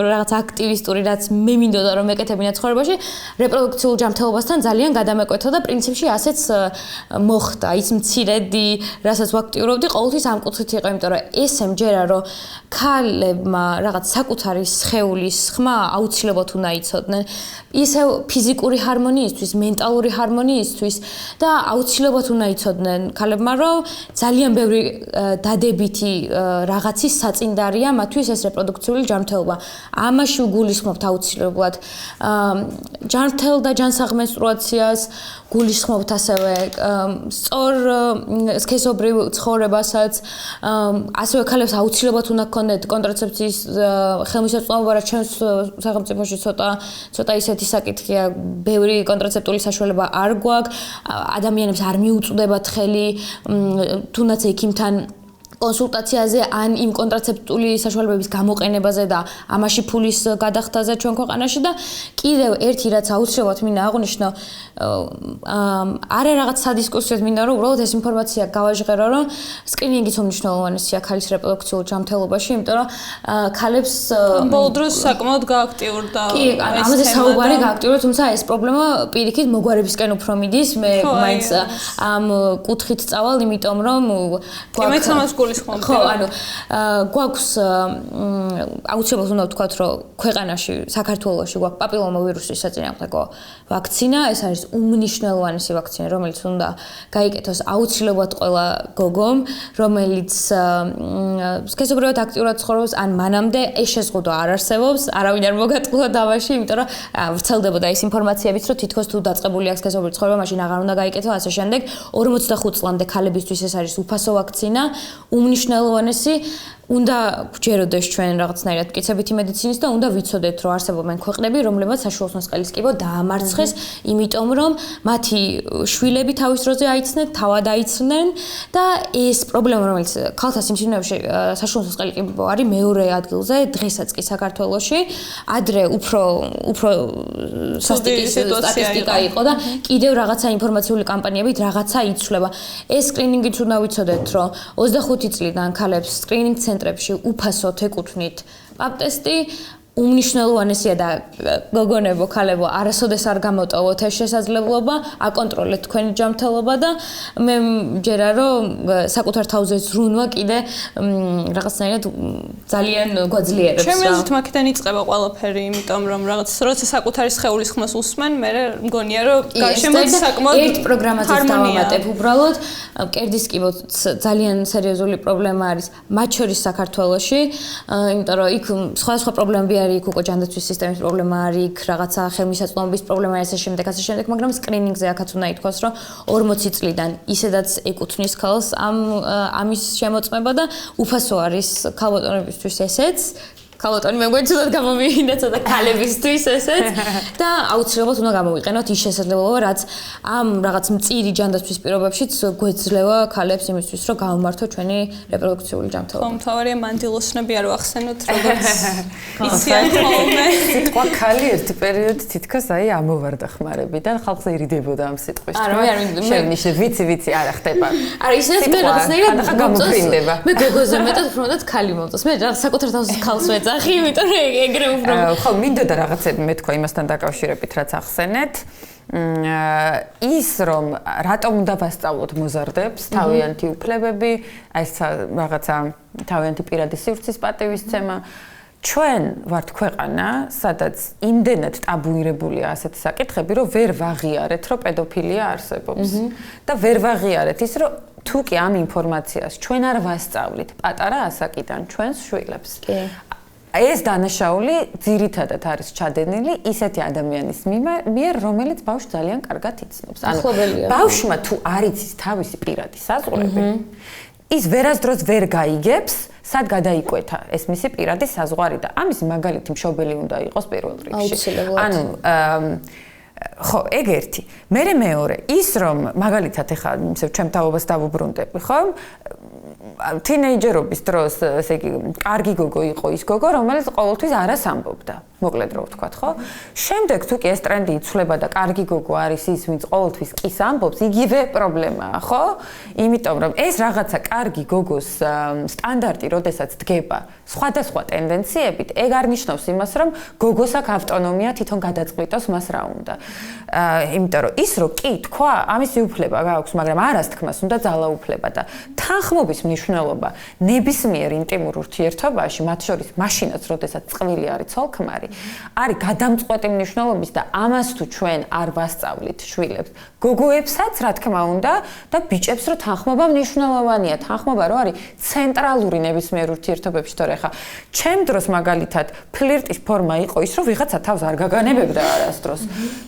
რაღაც აქტივისტური რაც მე მინდოდა რომ მეკეთებინა ცხოვრებაში რეპროდუქციულ ჯანმრთელობასთან ძალიან გადამეკვეთა და პრინციპში ასეც მოხდა ის მცირედი, რასაც ვაქტიურობდი, ყოველთვის ამ კუთხით იყო, იმიტომ რომ ესე მჯერა, რომ ქალებმა რაღაც საკუთარი სხეულის ხმა აუცილებლად უნდა იცოდნენ, ისე ფიზიკური ჰარმონიისთვის, მენტალური ჰარმონიისთვის და აუცილებლად უნდა იცოდნენ ქალებმა, რომ ძალიან ბევრი დადებითი რაღაცის საწინდარია მათთვის ეს რეპროდუქციული ჯანმრთელობა. ამაში ვგულისხმობთ აუცილებლად ჯანმრთელ და ჯანსაღ მენსტრუაციას, გულისხმობთ ასევე სწორ სქესობრივ ცხოვრებასაც, ასევე ქალებს აუცილებლად უნდა ჰქონდეთ კონტრაცეფციის ხელმისაწვდომობა, რაც ჩვენს სახელმწიფოში ცოტა ისეთი საკითხია, ბევრი კონტრაცეპტული საშუალება არ გვაქვს, ადამიანებს არ მიუწვდებათ ხელი თუნდაც ექიმთან კონსულტაციაზე ან იმ კონტრაცეპტული საშუალებების გამოყენებაზე და ამაში ფულის გადახდაზე ჩვენ ქვეყანაში და კიდევ ერთი რაც აუცილებლად მინდა აღვნიშნო არა რაღაც სადისკუსიოდ მინდა რომ უბრალოდ ეს ინფორმაცია გავაჟღერო რომ სკრინინგიც უმნიშვნელოვანესია ქალის რეპროდუქციულ ჯანმრთელობაში იმიტომ რომ ქალებს ბოლო დროს საკმაოდ გააქტიურდა კი ამაზე საუბარი გააქტიურდა თუმცა ეს პრობლემა პირიქით მოგვარებისკენ უფრო მიდის მე მაინც ამ კუთხით წავალ იმიტომ რომ ხო, ანუ გვაქვს აუცილებლად უნდა ვთქვათ, რომ ქვეყანაში, საქართველოში გვაქვს პაპილომავირუსის საწინააღმდეგო ვაქცინა, ეს არის უმნიშვნელოვანესი ვაქცინა, რომელიც უნდა გაიკეთოს აუცილებლად ყველა გოგომ, რომელიც სქესობრივად აქტიურად ცხოვრობს, ან მანამდე ეს შეზღუდვა არ არსებობს, არავინ არ მოგატყუა დავაში, იმიტომ რომ ვრცელდებოდა ეს ინფორმაციებიც, რომ თითქოს თუ დაწყებული აქვს სქესობრივი ცხოვრება, მაშინ აღარ უნდა გაიკეთო, ასე შემდეგ 45 წლამდე ქალებისთვის ეს არის უფასო ვაქცინა. უმნიშვნელოვანესი უნდა გვჯეროდეს ჩვენ რაღაცნაირად მტკიცებითი მედიცინის და უნდა ვიცოდეთ რომ არსებობენ ქვეყნები რომლებიც საშუალო მოსყელის კიბო დაამარცხეს იმიტომ რომ მათი შვილები თავის დროზე აიცნენ, თავად აიცნენ და ეს პრობლემა რომელიც ქალთა სიმსივნეებში საშუალო მოსყელის კიბო არის მეორე ადგილზე დღესაც კი საქართველოში ადრე უფრო სტატისტიკა იყო და კიდევ რაღაცა ინფორმაციული კამპანიებით რაღაცა იცვლება ეს სკრინინგიც უნდა ვიცოდეთ რომ 25 წლიდან ქალებს სკრინინგ ცენტრებში უფასოდ ეკუთვნით პაპ ტესტი უმნიშვნელოვანესია და გოგონებო, ქალებო, არასოდეს არ გამოტოვოთ ეს შესაძლებლობა, აკონტროლეთ თქვენი ჯანმრთელობა და მე მჯერა რომ საკუთარ თავზე ზრუნვა კიდე რაღაცნაირად ძალიან გვაძლიერებს რა. ჩემი აზრით მაქედან იწყება ყველაფერი, იმიტომ რომ რაღაც როცა საკუთარი სხეულის ხმას უსმენ, მე მგონია რომ გარშემოთ საკმაოდ ერთ პროგრამაზეც დავამატებ უბრალოდ მკერდის კიბო ძალიან სერიოზული პრობლემა არის მათ შორის საქართველოში, იმიტომ რომ იქ სხვადასხვა პრობლემები არის იქ უკვე ჯანდაცვის სისტემის პრობლემა არის, იქ რაღაცა ხელმისაწვდომობის პრობლემა არის ასე შემდეგ, მაგრამ სკრინინგზე აქაც უნდა ითქვას, რომ 40 წლიდან ისედაც ეკუთვნის ქალს ამის შემოწმება და უფასო არის ქალბატონებისთვის ესეც. ქალბატონი მეგვეცუდათ გამომივიდა ცოტა ქალებისთვის ესეც და აუცილებლად უნდა გამოვიყენოთ ის შესაძლებლობა, რაც ამ რაღაც მწირი ჯანდაცვის პირობებშიც გვეძლევა ქალებს იმისთვის, რომ გავმართოთ ჩვენი რეპროდუქციული ჯანმრთელობა. ხომ თავარია მანდილოსნები არ ვახსენოთ, როგორც იციან ხოლმე. სიტყვა ქალი ერთი პერიოდი თითქოს ამოვარდა ხმარებიდან, ხალხს ერიდებოდა ამ სიტყვის. შევნიშნე, ვიცი, არა ხდება. არა, ისედაც მე რაღაცნაირად გამოფრინდება. მე გოგოზე მეტად ფრონდად ქალი მომწონს. მე საკუთარ თავს ქალს ვეძახი, იმიტომ რომ ეგრე უფრო ხო, მინდოდა რაღაცები მე თქვა იმასთან დაკავშირებით, რაც ახსენეთ. ის რომ რატომ უნდა ვასწავლოთ მოზარდებს, თავიანთი უფლებები, აი ეს რაღაცა თავიანთი პირადი სივრცის პატივისცემა. ჩვენ ვართ ქვეყანა, სადაც იმდენად ტაბუირებულია ასეთი საკითხები, რომ ვერ ვაღიარეთ, რომ პედოფილია არსებობს. და ვერ ვაღიარეთ ის, რომ თუ კი ამ ინფორმაციას ჩვენ არ ვასწავლით პატარა ასაკიდან ჩვენს შვილებს. ეს დანაშაული ძირითადად არის ჩადენილი ისეთი ადამიანის მიერ, რომელიც ბავშვს ძალიან კარგად იცნობს. ბავშვმა თუ არ იცის თავისი პირადი საზღვრები, ის ვერასდროს ვერ გაიგებს, სად გადაიკვეთა ეს მისი პირადი საზღვარი და ამის მაგალითი მშობელი უნდა იყოს პირველ რიგში. ხო, ეგ ერთი. მეორე, ის რომ მაგალითად ეხლა ჩვენ თაობას დავუბრუნდები, ხო? თინეიჯერობის დროს, ესე იგი, კარგი გოგო იყო ის გოგო, რომელიც ყოველთვის არას ამბობდა. მოკლედ რო ვთქვათ, ხო? შემდეგ თუ კი ეს ტრენდი იცვლება და კარგი გოგო არის ის, ვინც ყოველთვის კის ამბობს, იგივე პრობლემაა, ხო? იმიტომ რომ ეს რაღაცა კარგი გოგოს სტანდარტი, როდესაც დგება სხვადასხვა ტენდენციებით, ეგ არ ნიშნავს იმას, რომ გოგოს აქვს ავტონომია თვითონ გადაწყვიტოს მას რა უნდა. იმიტომ რომ ის რო კი თქვა, ამისი უფლება გააქვს, მაგრამ არას თქმას უნდა ძალაუფლება და თანხმობის მნიშვნელობა ნებისმიერ ინტიმურ ურთიერთობაში, მათ შორის მაშინაც, როდესაც წყვილი არის ცოლ-ქმარი, არის გადამწყვეტი მნიშვნელობის და ამას თუ ჩვენ არ ვასწავლით შვილებს, გოგოებსაც რა თქმა უნდა და ბიჭებს რო თანხმობა მნიშვნელოვანია, თანხმობა რო არის ცენტრალური ნებისმიერ ურთიერთობებში, თორე ხა ჩემ დროს მაგალითად ფლირტის ფორმა იყო ის, რომ ვიღაცა თავს არ გაგანებებდა არასდროს.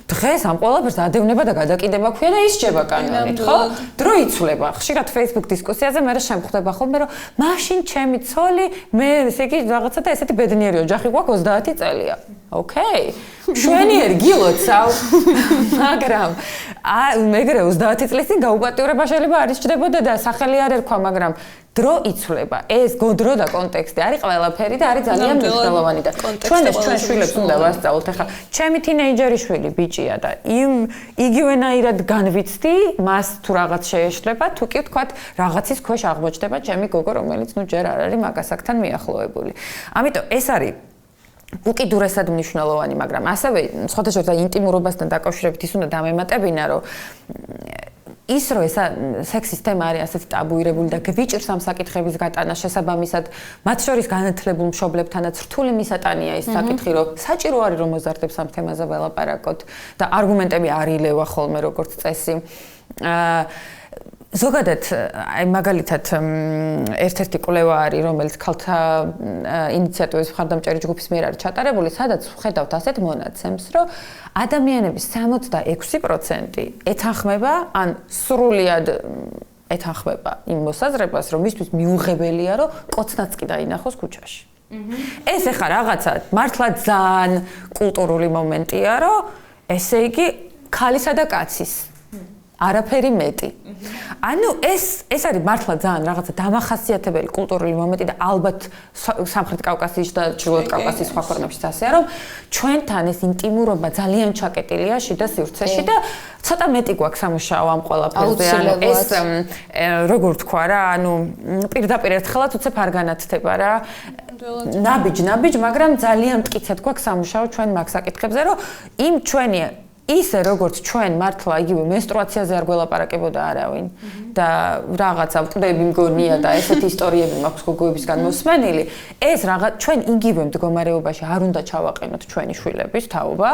დღეს ამ ყველაფერს ადევნება და გადაკიდება ქვია და ისჯება კანონით, ხო? დრო იცვლება. ხშირად Facebook დისკუსიაზე მე შემხვდება ხოლმე, რომ მაშინ ჩემი ცოლი მე ესე იგი რაღაცა და ესეთი ბედნიერი ოჯახი გვაქვს 30 წელია. ოკეი. შვენიერი გილოცავ. მაგრამ მეგრე 30 წლის წინ გაუპატიურება შეიძლება არ ისჯდებოდა და სახელი არ ერქვა, მაგრამ დრო იცვლება. ეს დრო და კონტექსტი არის ყველაფერი და არის ძალიან მნიშვნელოვანი და ჩვენ შვილებს უნდა ვასწავლოთ. ახლა ჩემი თინეიჯერი შვილი ბიჭია და იგივენაირად განვიცდი მას თუ რაღაც შეეშლება, თუ კი ვთქვათ რაღაცის ქვეშ აღმოჩნდება ჩემი გოგო, რომელიც ნუ ჯერ არ არის მაგასაკთან მიახლოებული. ამიტომ ეს არის უკიდურესად მნიშვნელოვანი, მაგრამ ასევე სხვადასხვა ინტიმურობასთან დაკავშირებით ის უნდა დამემატებინა, რომ ის რომ ესა სექსის თემა არის ასეთი ტაბუირებული და გვიჭირს ამ საკითხების გატანა შესაბამისად, მათ შორის განათლებულ მშობლებთანაც რთული მისატანია ის საკითხი, რომ საჭირო არის რომ მოზარდებს ამ თემაზე ველაპარაკოთ და არგუმენტები არ ილევა ხოლმე როგორც წესი. ზოგადად, აი მაგალითად ერთ-ერთი კვლევა არის, რომელიც ქალთა ინიციატივის მხარდამჭერი ჯგუფის მიერ არის ჩატარებული, სადაც ხედავთ ასეთ მონაცემს, რომ ადამიანების 66% ეთანხმება, ან სრულიად ეთანხმება იმ მოსაზრებას, რომ მისთვის მიუღებელია, რომ კოცნაც კი დაინახოს ქუჩაში. ეს ეხა რაღაცა მართლა ძალიან კულტურული მომენტია, რომ ესე იგი ქალისა და კაცის არაფერი მეტი. ანუ ეს არის მართლა ძალიან რაღაცა დამახასიათებელი კულტურული მომენტი და ალბათ სამხრეთ კავკასიის და ჩრდილოეთ კავკასიის სხვა ქვეყნებშიც ასეა, რომ ჩვენთან ეს ინტიმურობა ძალიან ჩაკეტილია შიდა სივრცეში და ცოტა მეტი გვაქვს სამუშაო ამ ყველაფერზე. ანუ ეს როგორ თქვა რა, ანუ პირდაპირ ერთხელაც უცებ არ განათდება რა. ნაბიჯ, მაგრამ ძალიან მტკიცედ გვაქვს სამუშაო ჩვენ მაგ საკითხებზე, რომ იმ ჩვენი ისე როგორც ჩვენ მართლა იგივე menstruatsiაზე არ გველაპარაკებოდა არავინ და რაღაცა მკვდები მგონია და ესეთი ისტორიები მაქვს გოგოებისგან მოსმენილი, ეს რაღაც ჩვენ იგივე მდგომარეობაში არ უნდა ჩავაყენოთ ჩვენი შვილების თაობა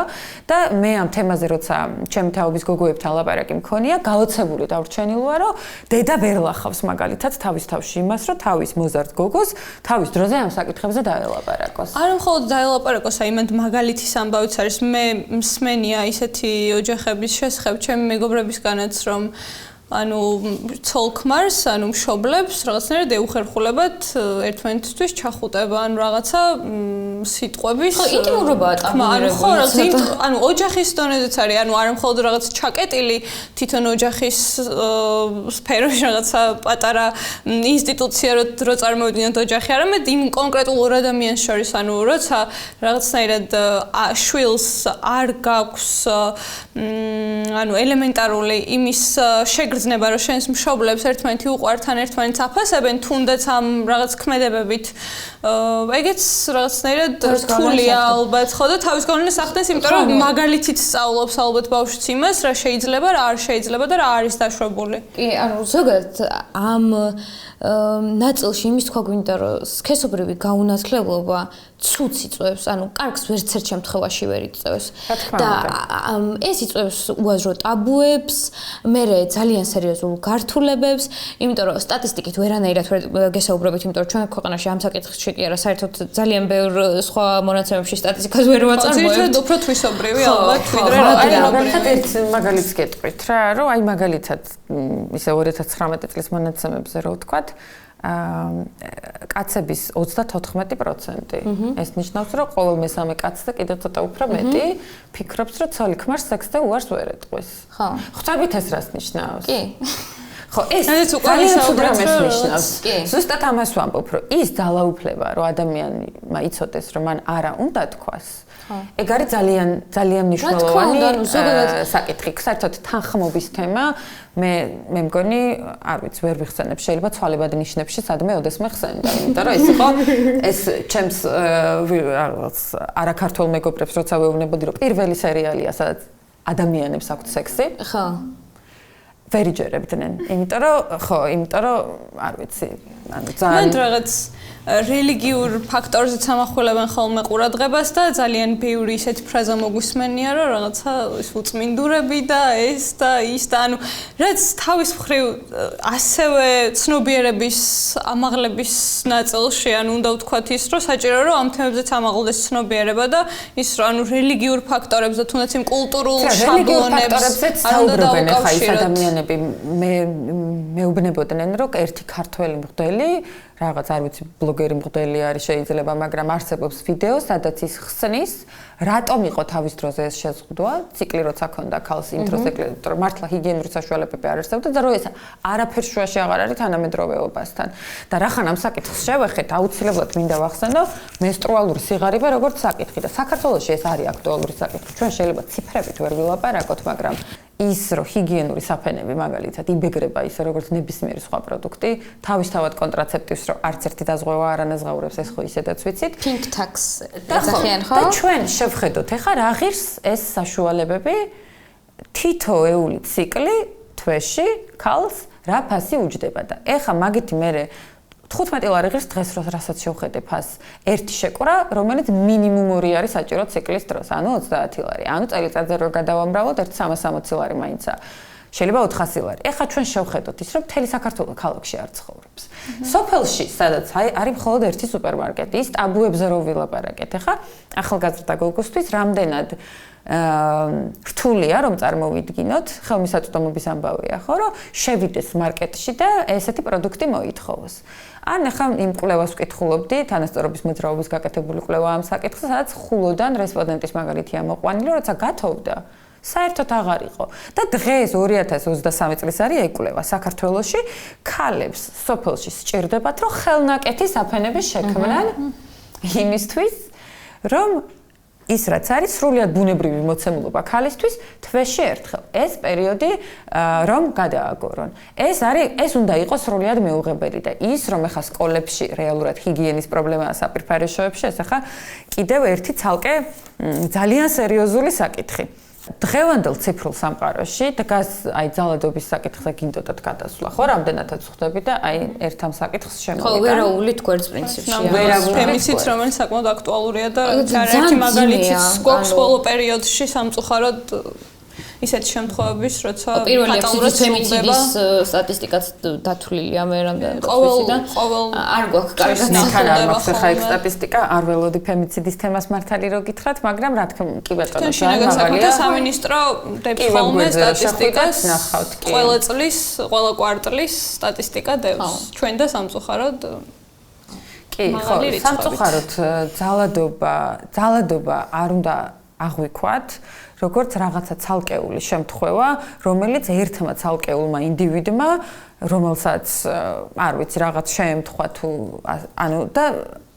და მე ამ თემაზე როცა ჩემი თაობის გოგოებთან ლაპარაკი მქონია, გაოცებული დავრჩენილი ვარო, დედა ვერ ლახავს მაგალითად თავის თავში იმას, რომ თავის მოზარდ გოგოს თავის დროზე ამ საკითხებზე დაელაპარაკოს. არა მხოლოდ დაელაპარაკოს, აიმედ მაგალითის ამბავიც არის, მე მსმენია ისეთი ოჯახების შესახებ ჩემი მეგობრებისგანაც, რომ ანუ ცოლ-ქმარს, ანუ მშობლებს რაღაცნაირად ეუხერხულებათ ერთმანეთისთვის ჩახუტება, ანუ რაღაცა სიტყვების ხო, ინტიმურობაა ტაბუირებული. ხო, ანუ ოჯახის დონეზეც არის, ანუ არა მხოლოდ რაღაც ჩაკეტილი თვითონ ოჯახის სფეროში რაღაცა პატარა ინსტიტუცია რო წარმოვიდგინოთ ოჯახი, არამედ იმ კონკრეტულ ორ ადამიანს შორის, ანუ როცა რაღაცნაირად შვილს არ გაქვს ანუ ელემენტარული იმის შეგრძნება, რომ შენს მშობლებს ერთმანეთი უყვართ ან ერთმანეთს აფასებენ, თუნდაც ამ რაღაც ქმედებებით, ეგეც რაღაცნაირად რთულია ალბათ, ხო და თავის გავლენას ახდენს, იმიტომ რომ მაგალითით სწავლობს ალბათ ბავშვიც იმას, რა შეიძლება, რა არ შეიძლება და რა არის დაშვებული. კი, ანუ ზოგადად ამ ნაწილში იმის თქვა გვინდა, რომ სქესობრივი გაუნათლებლობა ცუც იწვევს, ანუ კარგს ვერცერთ შემთხვევაში ვერ იწვევს. და ეს იწვევს უაზრო ტაბუებს, მერე ძალიან სერიოზულ გართულებებს, იმიტომ რომ სტატისტიკით ვერანაირად ვერ გესაუბრებით, იმიტომ რომ ჩვენ ქვეყანაში ამ საკითხში კი არა, საერთოდ ძალიან ბევრ სხვა მონაცემებში სტატისტიკას ვერ ვაწარმოებთ. ძირითადად უფრო თვისობრივი ალბათ, ვიდრე მაგალითად ერთ მაგალითს გეტყვით რა, რომ აი მაგალითად ისე 2019 წლის მონაცემებზე რო ვთქვათ, კაცების 34%. ეს ნიშნავს, რომ ყოველ მესამე კაცს და კიდევ ცოტა უფრო მეტი ფიქრობს, რომ ცოლი ქმარს სექსზე უარს ვერ ეტყვის. ხო. ხვდებით ეს რას ნიშნავს? კი. ხო, ეს ძალიან უბრალოდ ნიშნავს. ზუსტად ამას ვამბობ, რომ ის ძალაუფლება, რომ ადამიანმა იცოდეს, რომ მან არა უნდა თქვას. ეგ არის ძალიან მნიშვნელოვანი საკითხი. საერთოდ თანხმობის თემა მე მგონი, არ ვიცი, ვერ ვიხსენებ, შეიძლება ცვალებად ნიშნებში სადმე ოდესმე ხსენდა, იმიტომ რომ ეს იყო ეს ჩემს არაქართულ მეგობრებს როცა ვეუბნებოდი, რომ პირველი სერიალია, სადაც ადამიანებს აქვთ სექსი. ხო. ვერ იჯერებდნენ, იმიტომ რომ არ ვიცი, ანუ ძალიან რაღაც რელიგიურ ფაქტორზეც ამახვილებენ ხოლმე ყურადღებას და ძალიან ბევრი ისეთი ფრაზა მოგვისმენია, რომ რაღაცა უწმინდურები და ეს და ის და ანუ რაც თავის მხრივ ასევე ცნობიერების ამაღლების ნაწილში, ანუ უნდა ვთქვათ ის, რომ საჭირო რომ ამ თემებზეც ამაღლდეს ცნობიერება და ის რომ ანუ რელიგიურ ფაქტორებს და თუნდაც იმ კულტურულ შაბლონებს არ უნდა დაუკავშიროთ. ადამიანები მეუბნებოდნენ, რომ ერთი ქართველი მღვდელი რაღაც არ ვიცი ბლოგერი მღვდელი არის შეიძლება, მაგრამ არსებობს ვიდეო, სადაც ის ხსნის, რატომ იყო თავის დროზე ეს შეზღუდვა, ციკლი როცა ქონდა ქალს იმ დროს ეკლექტრო, მართლა ჰიგიენური საშუალებები არ არსებობდა და რომ ეს არაფერ შუაში აღარ არის თანამედროვეობასთან. და რახან ამ საკითხს შევეხეთ, აუცილებლად მინდა ვახსენო მენსტრუალური სიღარიბე როგორც საკითხი და საქართველოში ეს არის აქტუალური საკითხი. ჩვენ შეიძლება ციფრებით ვერ ვილაპარაკოთ, მაგრამ ის რომ ჰიგიენური საფენები მაგალითად იბეგრება ისე როგორც ნებისმიერი სხვა პროდუქტი, თავისთავად კონტრაცეპტივს რომ არც ერთი დაზღვევა არ ანაზღაურებს, ეს ხო ისედაც ვიცით. Pink tax ეძახიან ხო? და ჩვენ შევხედოთ, ეხლა რა ღირს ეს საშუალებები თითოეული ციკლი თვეში ქალს რა ფასი უჯდება და ეხლა მაგითი მე 15 ლარი ღირს დღეს რასაც შევხედე ფასს ერთი შეკვრა, რომელიც მინიმუმ 2 არის საჭირო ციკლის დროს, ანუ 30 ლარი. ანუ წელიწადზე რო გადავამბრავოთ 160 ლარი მაინცა. შეიძლება 400 ლარი. ეხლა ჩვენ შევხედოთ ის, რომ მთელი საქართველოს ქალაქში არ ცხოვრობს. სოფელში, სადაც არის მხოლოდ ერთი სუპერმარკეტი, ის ტაბუებზე რო ვილაპარაკეთ. ეხლა ახალგაზრდა გოგოსთვის რამდენად რთულია რომ წარმოვიდგინოთ, ხელმისაწვდომობის ამბავია, ხო, რომ შევიდეს მარკეტში და ესეთი პროდუქტი მოითხოვოს. ან ახლა იმ კვლევას ვკითხულობდი, თანასწორობის მოძრაობის გაკეთებული კვლევა ამ საკითხზე, სადაც ხულოდან რესპონდენტის მაგალითია მოყვანილი, როცა გათოვდა, საერთოდ აღარ იყო. და დღეს 2023 წლის არის ეგ კვლევა საქართველოში, ქალებს სოფელში სჭირდებათ, რომ ხელნაკეთი საფენების შექმნან იმისთვის, რომ ის რაც არის სრულიად ბუნებრივი მოცემულობა ქალისთვის თვეში ერთხელ. ეს პერიოდი რომ გადააგორონ. ეს უნდა იყოს სრულიად მეუღებელი და ის რომ ახლა სკოლებში რეალურად ჰიგიენის პრობლემაა საპირფარეშოებში, ეს ახლა კიდევ ერთი ცალკე ძალიან სერიოზული საკითხი. დღევანდელ ციფრულ სამყაროში დგას აი ძალადობის საკითხზე გინდოდათ გადასვლა, ხო, რამდენადაც ხვდები და აი ერთ ამ საკითხს შემოვიდა. ხო, ვერაულით გვერდს პრინციპში. ფემიციდ რომელიც საკმაოდ აქტუალურია და ერთი მაგალითიც გვაქვს ბოლო პერიოდში სამწუხაროდ ისეთ შემთხვევების, როცა პირველი ფემიციდის სტატისტიკაც დათვლილია მე რამდენად ვიცი და არ გვაქვს კარგად ნახან არ მაქვს ხა ეგ სტატისტიკა, არ ველოდი фемициდის თემას მართალი რო გითხრათ, მაგრამ რა თქმა უნდა, კი ბატონო, შინაგან საქმეთა სამინისტრო დებს ხოლმე სტატისტიკას ნახავთ კი. ყველა წლის, ყველა კვარტლის სტატისტიკა დევს. ჩვენ და სამწუხაროდ კი, ხო, სამწუხაროდ ძალადობა არ უნდა აღვიქვათ, როგორც რაღაცა ცალკეული შემთხვევა, რომელიც ერთმა ცალკეულმა ინდივიდმა, რომელსაც არ ვიცი, რაღაც შეემთხვა თუ ანუ და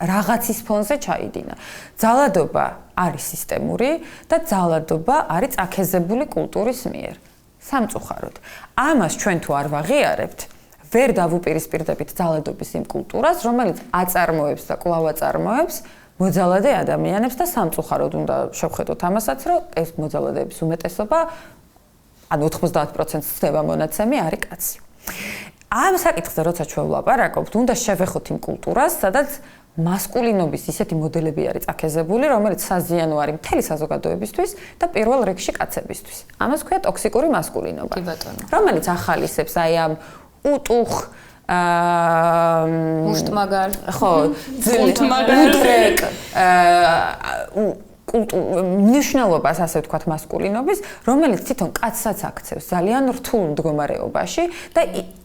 რაღაცის ფონზე ჩაიდინა. ძალადობა არის სისტემური და ძალადობა არის წაქეზებული კულტურის მიერ. სამწუხაროდ. ამას ჩვენ თუ არ ვაღიარებთ, ვერ დავუპირისპირდებით ძალადობის იმ კულტურას, რომელიც აწარმოებს და კვლავ აწარმოებს მოძალადე ადამიანებს და სამწუხაროდ უნდა შევხედოთ ამასაც, რომ ეს მოძალადეების უმეტესობა, ანუ 90%-ს ხდება მონაცემი, არის კაცი. ამ საკითხზე როცა ჩვენ ვლაპარაკობთ, უნდა შევეხოთ იმ კულტურას, სადაც მასკულინობის ისეთი მოდელები არის წაქეზებული, რომელიც საზიანო არის მთელი საზოგადოებისთვის და პირველ რიგში კაცებისთვის. ამას ქვია ტოქსიკური მასკულინობა. კი ბატონო. რომელიც ახალისებს აი ამ უტუხ მუშტმაგარ ხო ძილთმაგარ მნიშვნელობას ასე ვთქვათ მასკულინობის, რომელიც თვითონ კაცსაც აქცევს ძალიან რთულ მდგომარეობაში და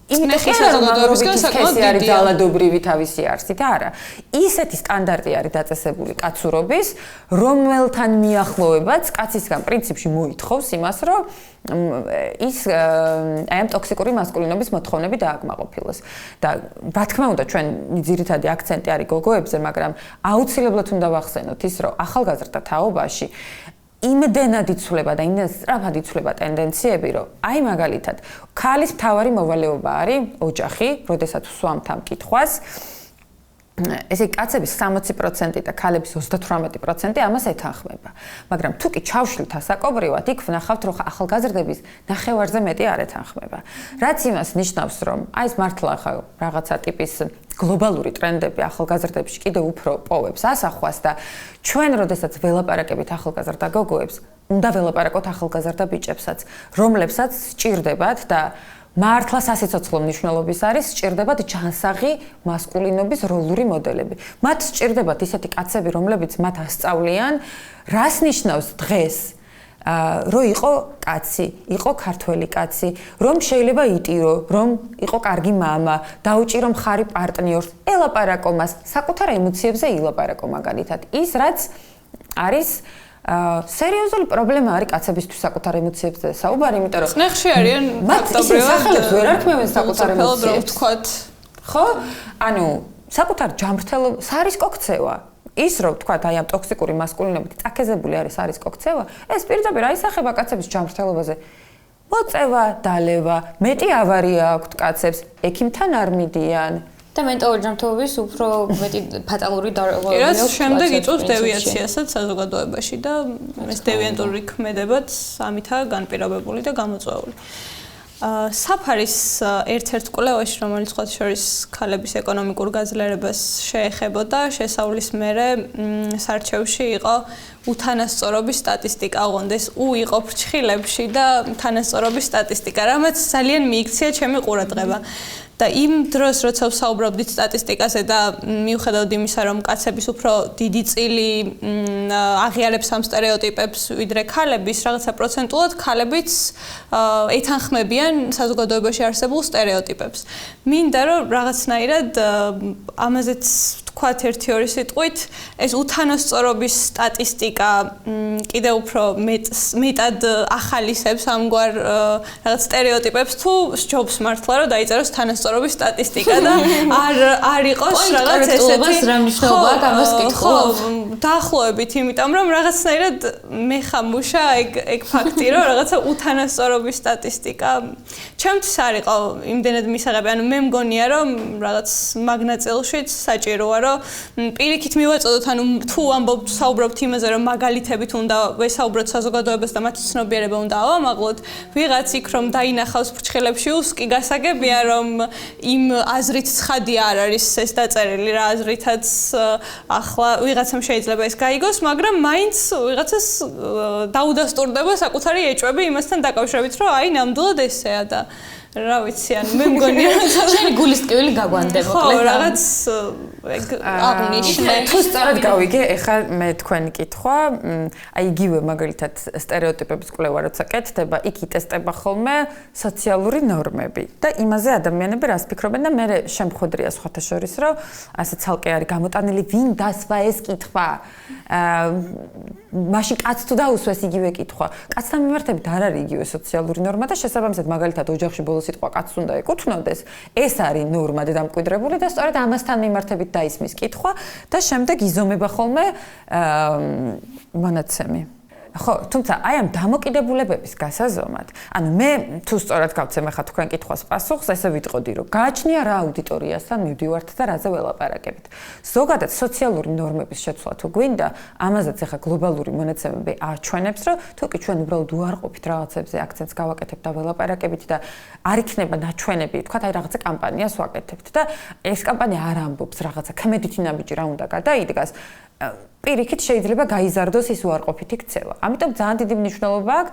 იმიტომ საზოგადოებისგან საკმაოდ არის ძალადობრივი თავისი არსით, არა. ისეთი სტანდარტი არის დაწესებული კაცურობის, რომელთან მიახლოებაც კაცისგან პრინციპში მოითხოვს იმას, რომ ის აი ამ ტოქსიკური მასკულინობის მოთხოვნები დააკმაყოფილოს. და რა თქმა უნდა, ჩვენ ძირითადი აქცენტი არის გოგოებზე, მაგრამ აუცილებლად უნდა ვახსენოთ ის, რომ ახალგაზრდა თაობაში იმდენად იცვლება და იმდენად სწრაფად იცვლება ტენდენციები, რომ აი მაგალითად, ქალის მთავარი მოვალეობა არის ოჯახი, როდესაც ვსვამთ ამ კითხვას. ესე კაცების 60% და ქალების 38% ამას ეთანხმება. მაგრამ თუ კი ჩავშლით ასაკობრივად, იქ ვნახავთ, რომ ახალგაზრდების ნახევარზე მეტი არ ეთანხმება. რაც იმას ნიშნავს, რომ აი ეს მართლა ხა რაღაცა ტიპის გლობალური ტრენდები ახალგაზრდებში კიდევ უფრო პოვებს ასახვას და ჩვენ როდესაც ველაპარაკებით ახალგაზრდა გოგოებს, უნდა ველაპარაკოთ ახალგაზრდა ბიჭებსაც, რომლებსაც სჭირდებათ და მართლა სასიცოცხლო მნიშვნელობის არის სჭირდებათ ჯანსაღი მასკულინობის როლური მოდელები. მათ სჭირდებათ ისეთი კაცები, რომლებიც მათ ასწავლიან, რას ნიშნავს დღეს რომ იყო კაცი, იყო ქართველი კაცი, რომ შეიძლება იტირო, რომ იყო კარგი მამა, დაუჭირო მხარი პარტნიორს, ელაპარაკო მას, საკუთარ ემოციებზე ილაპარაკო მაგალითად. ის რაც არის სერიოზული პრობლემა არის კაცებისთვის საკუთარ ემოციებზე საუბარი, იმიტომ რომ ხნეხში არიან ფაქტობრივად ვერ არქმევენ საკუთარ ემოციებს. ხო? ანუ საკუთარ ჯანმრთელობას სარისკო ქცევა. ის რომ თქვათ აი ამ ტოქსიკური მასკულინობით წაქეზებული არის კოქცევა, ეს პირდაპირ აისახება კაცების ჯანმრთელობაზე. მოწევა, დალევა, მეტი ავარია აქვთ კაცებს, ექიმთან არ მიდიან და მენტალური ჯანმრთელობის უფრო მეტი ფატალური დარღვევები აქვს. რაც შემდეგ იწვევს დევიაციასაც საზოგადოებაში და ეს დევიანტური ქმედებაც ამითაა განპირობებული და გამოწვეული. საფარის ერთ-ერთ კვლევაში, რომელიც სხვა შორის ქალების ეკონომიკურ გაძლიერებას შეეხებოდა, შესავლის მერე სარჩევში იყო უთანასწორობის სტატისტიკა, ოღონდ ეს იყო ფრჩხილებში და თანასწორობის სტატისტიკა, რამაც ძალიან მიიქცია ჩემი ყურადღება. და იმ დროს, როცა ვსაუბრობდით სტატისტიკაზე და მიუხედავად იმისა, რომ კაცების უფრო დიდი წილი აღიარებს ამ სტერეოტიპებს, ვიდრე ქალების, რაღაცა პროცენტულად ქალებიც ეთანხმებიან საზოგადოებაში არსებულ სტერეოტიპებს. მინდა რომ რაღაცნაირად ამაზეც ვთქვათ ერთი-ორი სიტყვით, ეს უთანასწორობის სტატისტიკა კიდევ უფრო მეტად ახალისებს ამგვარ რაღაც სტერეოტიპებს თუ სჯობს მართლა რომ დაიწეროს თანასწორობის სტატისტიკა და არ იყოს რაღაც ესეთი რა მნიშვნელობა აქვს ამას კითხულობ. დაახლოებით, იმიტომ რომ რაღაცნაირად მე ხამუშა ეგ ფაქტი რომ რაღაცა უთანასწორობის სტატისტიკა ჩემთვის არ იყო იმდენად მისაღები, ანუ მე მგონია რომ რაღაც მაგნაწილშიც საჭიროა რომ პირიქით მივაწოდოთ, ანუ თუ საუბრობთ იმაზე, რომ მაგალითებით უნდა ვესაუბროთ საზოგადოებას და მათი ცნობიერება უნდა ავამაღლოთ, ვიღაც იქ რომ დაინახავს ფრჩხილებში უსკი გასაგებია, რომ იმ აზრით ცხადია არ არის ეს დაწერილი რა აზრითაც ახლა ვიღაცამ შეიძლება ეს გაიგოს, მაგრამ მაინც ვიღაცას დაუდასტურდება საკუთარი ეჭვები იმასთან დაკავშირებით, რომ აი ნამდვილად ესეა და რა ვიცი, ანუ მე მგონია შენი გულის ტკივილი გაგვანდება ხო, რაღაც აღნიშნე. თუ სწორად გავიგე, ეხლა მე თქვენი კითხვა, აი იგივე მაგალითად სტერეოტიპების კვლევა როცა კეთდება, იქ იტესტება ხოლმე სოციალური ნორმები და იმაზე ადამიანები რას ფიქრობენ და მე შემხვედრია სხვათა შორის, რომ ასე ცალკე არის გამოტანილი, ვინ დასვა ეს კითხვა. მაშინ კაცს თუ დაუსვეს იგივე კითხვა. კაცთან მიმართებით არ არის იგივე სოციალური ნორმა და შესაბამისად მაგალითად ოჯახში ბოლო სიტყვა კაცს უნდა ეკუთვნოდეს, ეს არის ნორმა და დამკვიდრებული და სწორედ ამასთან მიმართებით დაისმის კითხვა და შემდეგ იზომება ხოლმე მონაცემი. ხო, თუმცა აი ამ დამოკიდებულებების გასაზომად, ანუ მე თუ სწორად გავცემ ახლა თქვენ კითხვას პასუხს, ესე ვიტყოდი, რომ გააჩნია რა აუდიტორიასთან მივდივართ და რაზე ველაპარაკებით. ზოგადად სოციალური ნორმების შეცვლა თუ გვინდა, ამაზეც ახლა გლობალური მონაცემები აჩვენებს, რომ თუკი ჩვენ უბრალოდ უარყოფით რაღაცებზე აქცენტს გავაკეთებთ და ველაპარაკებით და არ იქნება ნაჩვენები, თქვათ აი რაღაცა კამპანიას ვაკეთებთ და ეს კამპანია არ ამბობს რაღაცა ქმედითი ნაბიჯი რა უნდა გადაიდგას. პირიქით შეიძლება გაიზარდოს ის უარყოფითი ქცევა. ამიტომ ძალიან დიდი მნიშვნელობა აქვს.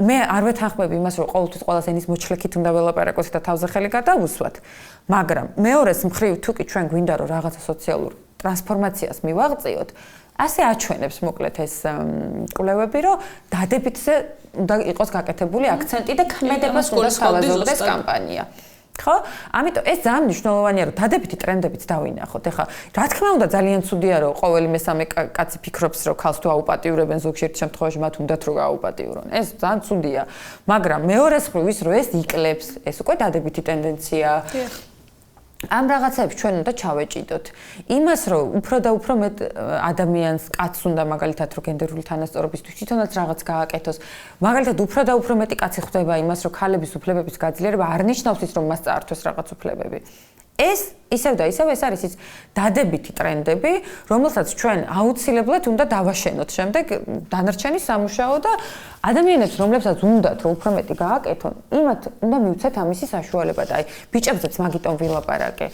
მე არ ვეთანხმები იმას, რომ ყოველთვის ყოველას ენის მოჩლექით უნდა ველაპარაკოთ და თავზე ხელი გადავუსვათ, მაგრამ მეორეს მხრივ თუკი ჩვენ გვინდა რომ რაღაცა სოციალურ ტრანსფორმაციას მივაღწიოთ, ასე აჩვენებს მოკლედ ეს კვლევები, რომ დადებითზე უნდა იყოს გაკეთებული აქცენტი და ქმედებას უნდა თავაზობდეს კამპანია. ხო? ამიტომ ეს ძალიან მნიშვნელოვანია, რომ დადებითი ტრენდებიც დავინახოთ. ეხლა რა თქმა უნდა ძალიან ცუდია, რომ ყოველი მესამე კაცი ფიქრობს, რომ ქალს თუ აუპატიურებენ ზოგიერთ შემთხვევაში მათ უნდათ რომ გააუპატიურონ. ეს ძალიან ცუდია. მაგრამ მეორეს მხრივ ის რომ ეს იკლებს, ეს უკვე დადებითი ტენდენცია. ამ რაღაცებს ჩვენ უნდა ჩავეჭიდოთ. იმას, რომ უფრო და უფრო მეტ ადამიანს კაცს უნდა მაგალითად რომ გენდერული თანასწორობისთვის თვითონაც რაღაც გააკეთოს. მაგალითად უფრო და უფრო მეტი კაცი ხვდება იმას, რომ ქალების უფლებების გაძლიერება არ ნიშნავს ის, რომ მას წაართვეს რაღაც უფლებები. ეს ისევ და ისევ ეს არის ის დადებითი ტრენდები, რომელსაც ჩვენ აუცილებლად უნდა დავაშენოთ შემდეგ დანარჩენი სამუშაო და ადამიანებს, რომლებსაც უნდათ რომ უფრო მეტი გააკეთონ, იმათ უნდა მივცეთ ამისი საშუალება და აი ბიჭებზეც მაგიტომ ვილაპარაკე.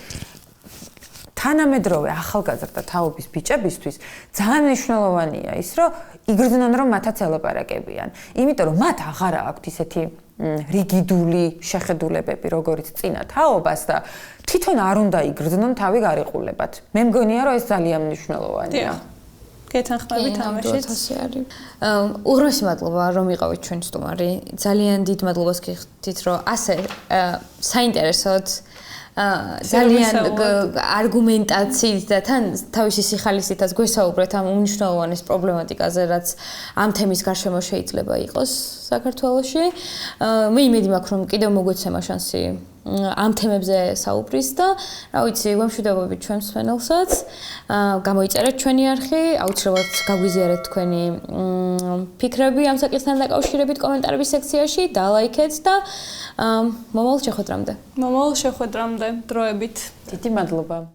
თანამედროვე ახალგაზრდა თაობის ბიჭებისთვის ძალიან მნიშვნელოვანია ის, რომ იგრძნონ რომ მათაც ელაპარაკებიან. იმიტომ რომ მათ აღარ აქვთ ისეთი რიგიდული შეხედულებები, როგორც წინა თაობას და თვითონ არ უნდა იგრძნონ თავი გარიყულებად. მე მგონია, რომ ეს ძალიან მნიშვნელოვანია. გეთანხმებით ამაშიც. უღრმესი მადლობა რომ იყავით ჩვენ სტუმარი. ძალიან დიდ მადლობას გიხდით, რომ ასე საინტერესოდ ძალიან არგუმენტაციით და თან თავისი სიხალისითაც გვესაუბრეთ ამ უმნიშვნელოვანეს პრობლემატიკაზე, რაც ამ თემის გარშემო შეიძლება იყოს საქართველოში. მე იმედი მაქვს, რომ კიდევ მოგვეცემა შანსი ამ თემებზე საუბრის და რა ვიცი, ვემშვიდობებით ჩვენ მსმენელსაც. გამოიწერეთ ჩვენი არხი, აუცილებლად გაგვიზიარეთ თქვენი ფიქრები ამ საკითხთან დაკავშირებით კომენტარების სექციაში, დალაიქეთ და მომავალ შეხვედრამდე. მომავალ შეხვედრამდე დროებით. დიდი მადლობა.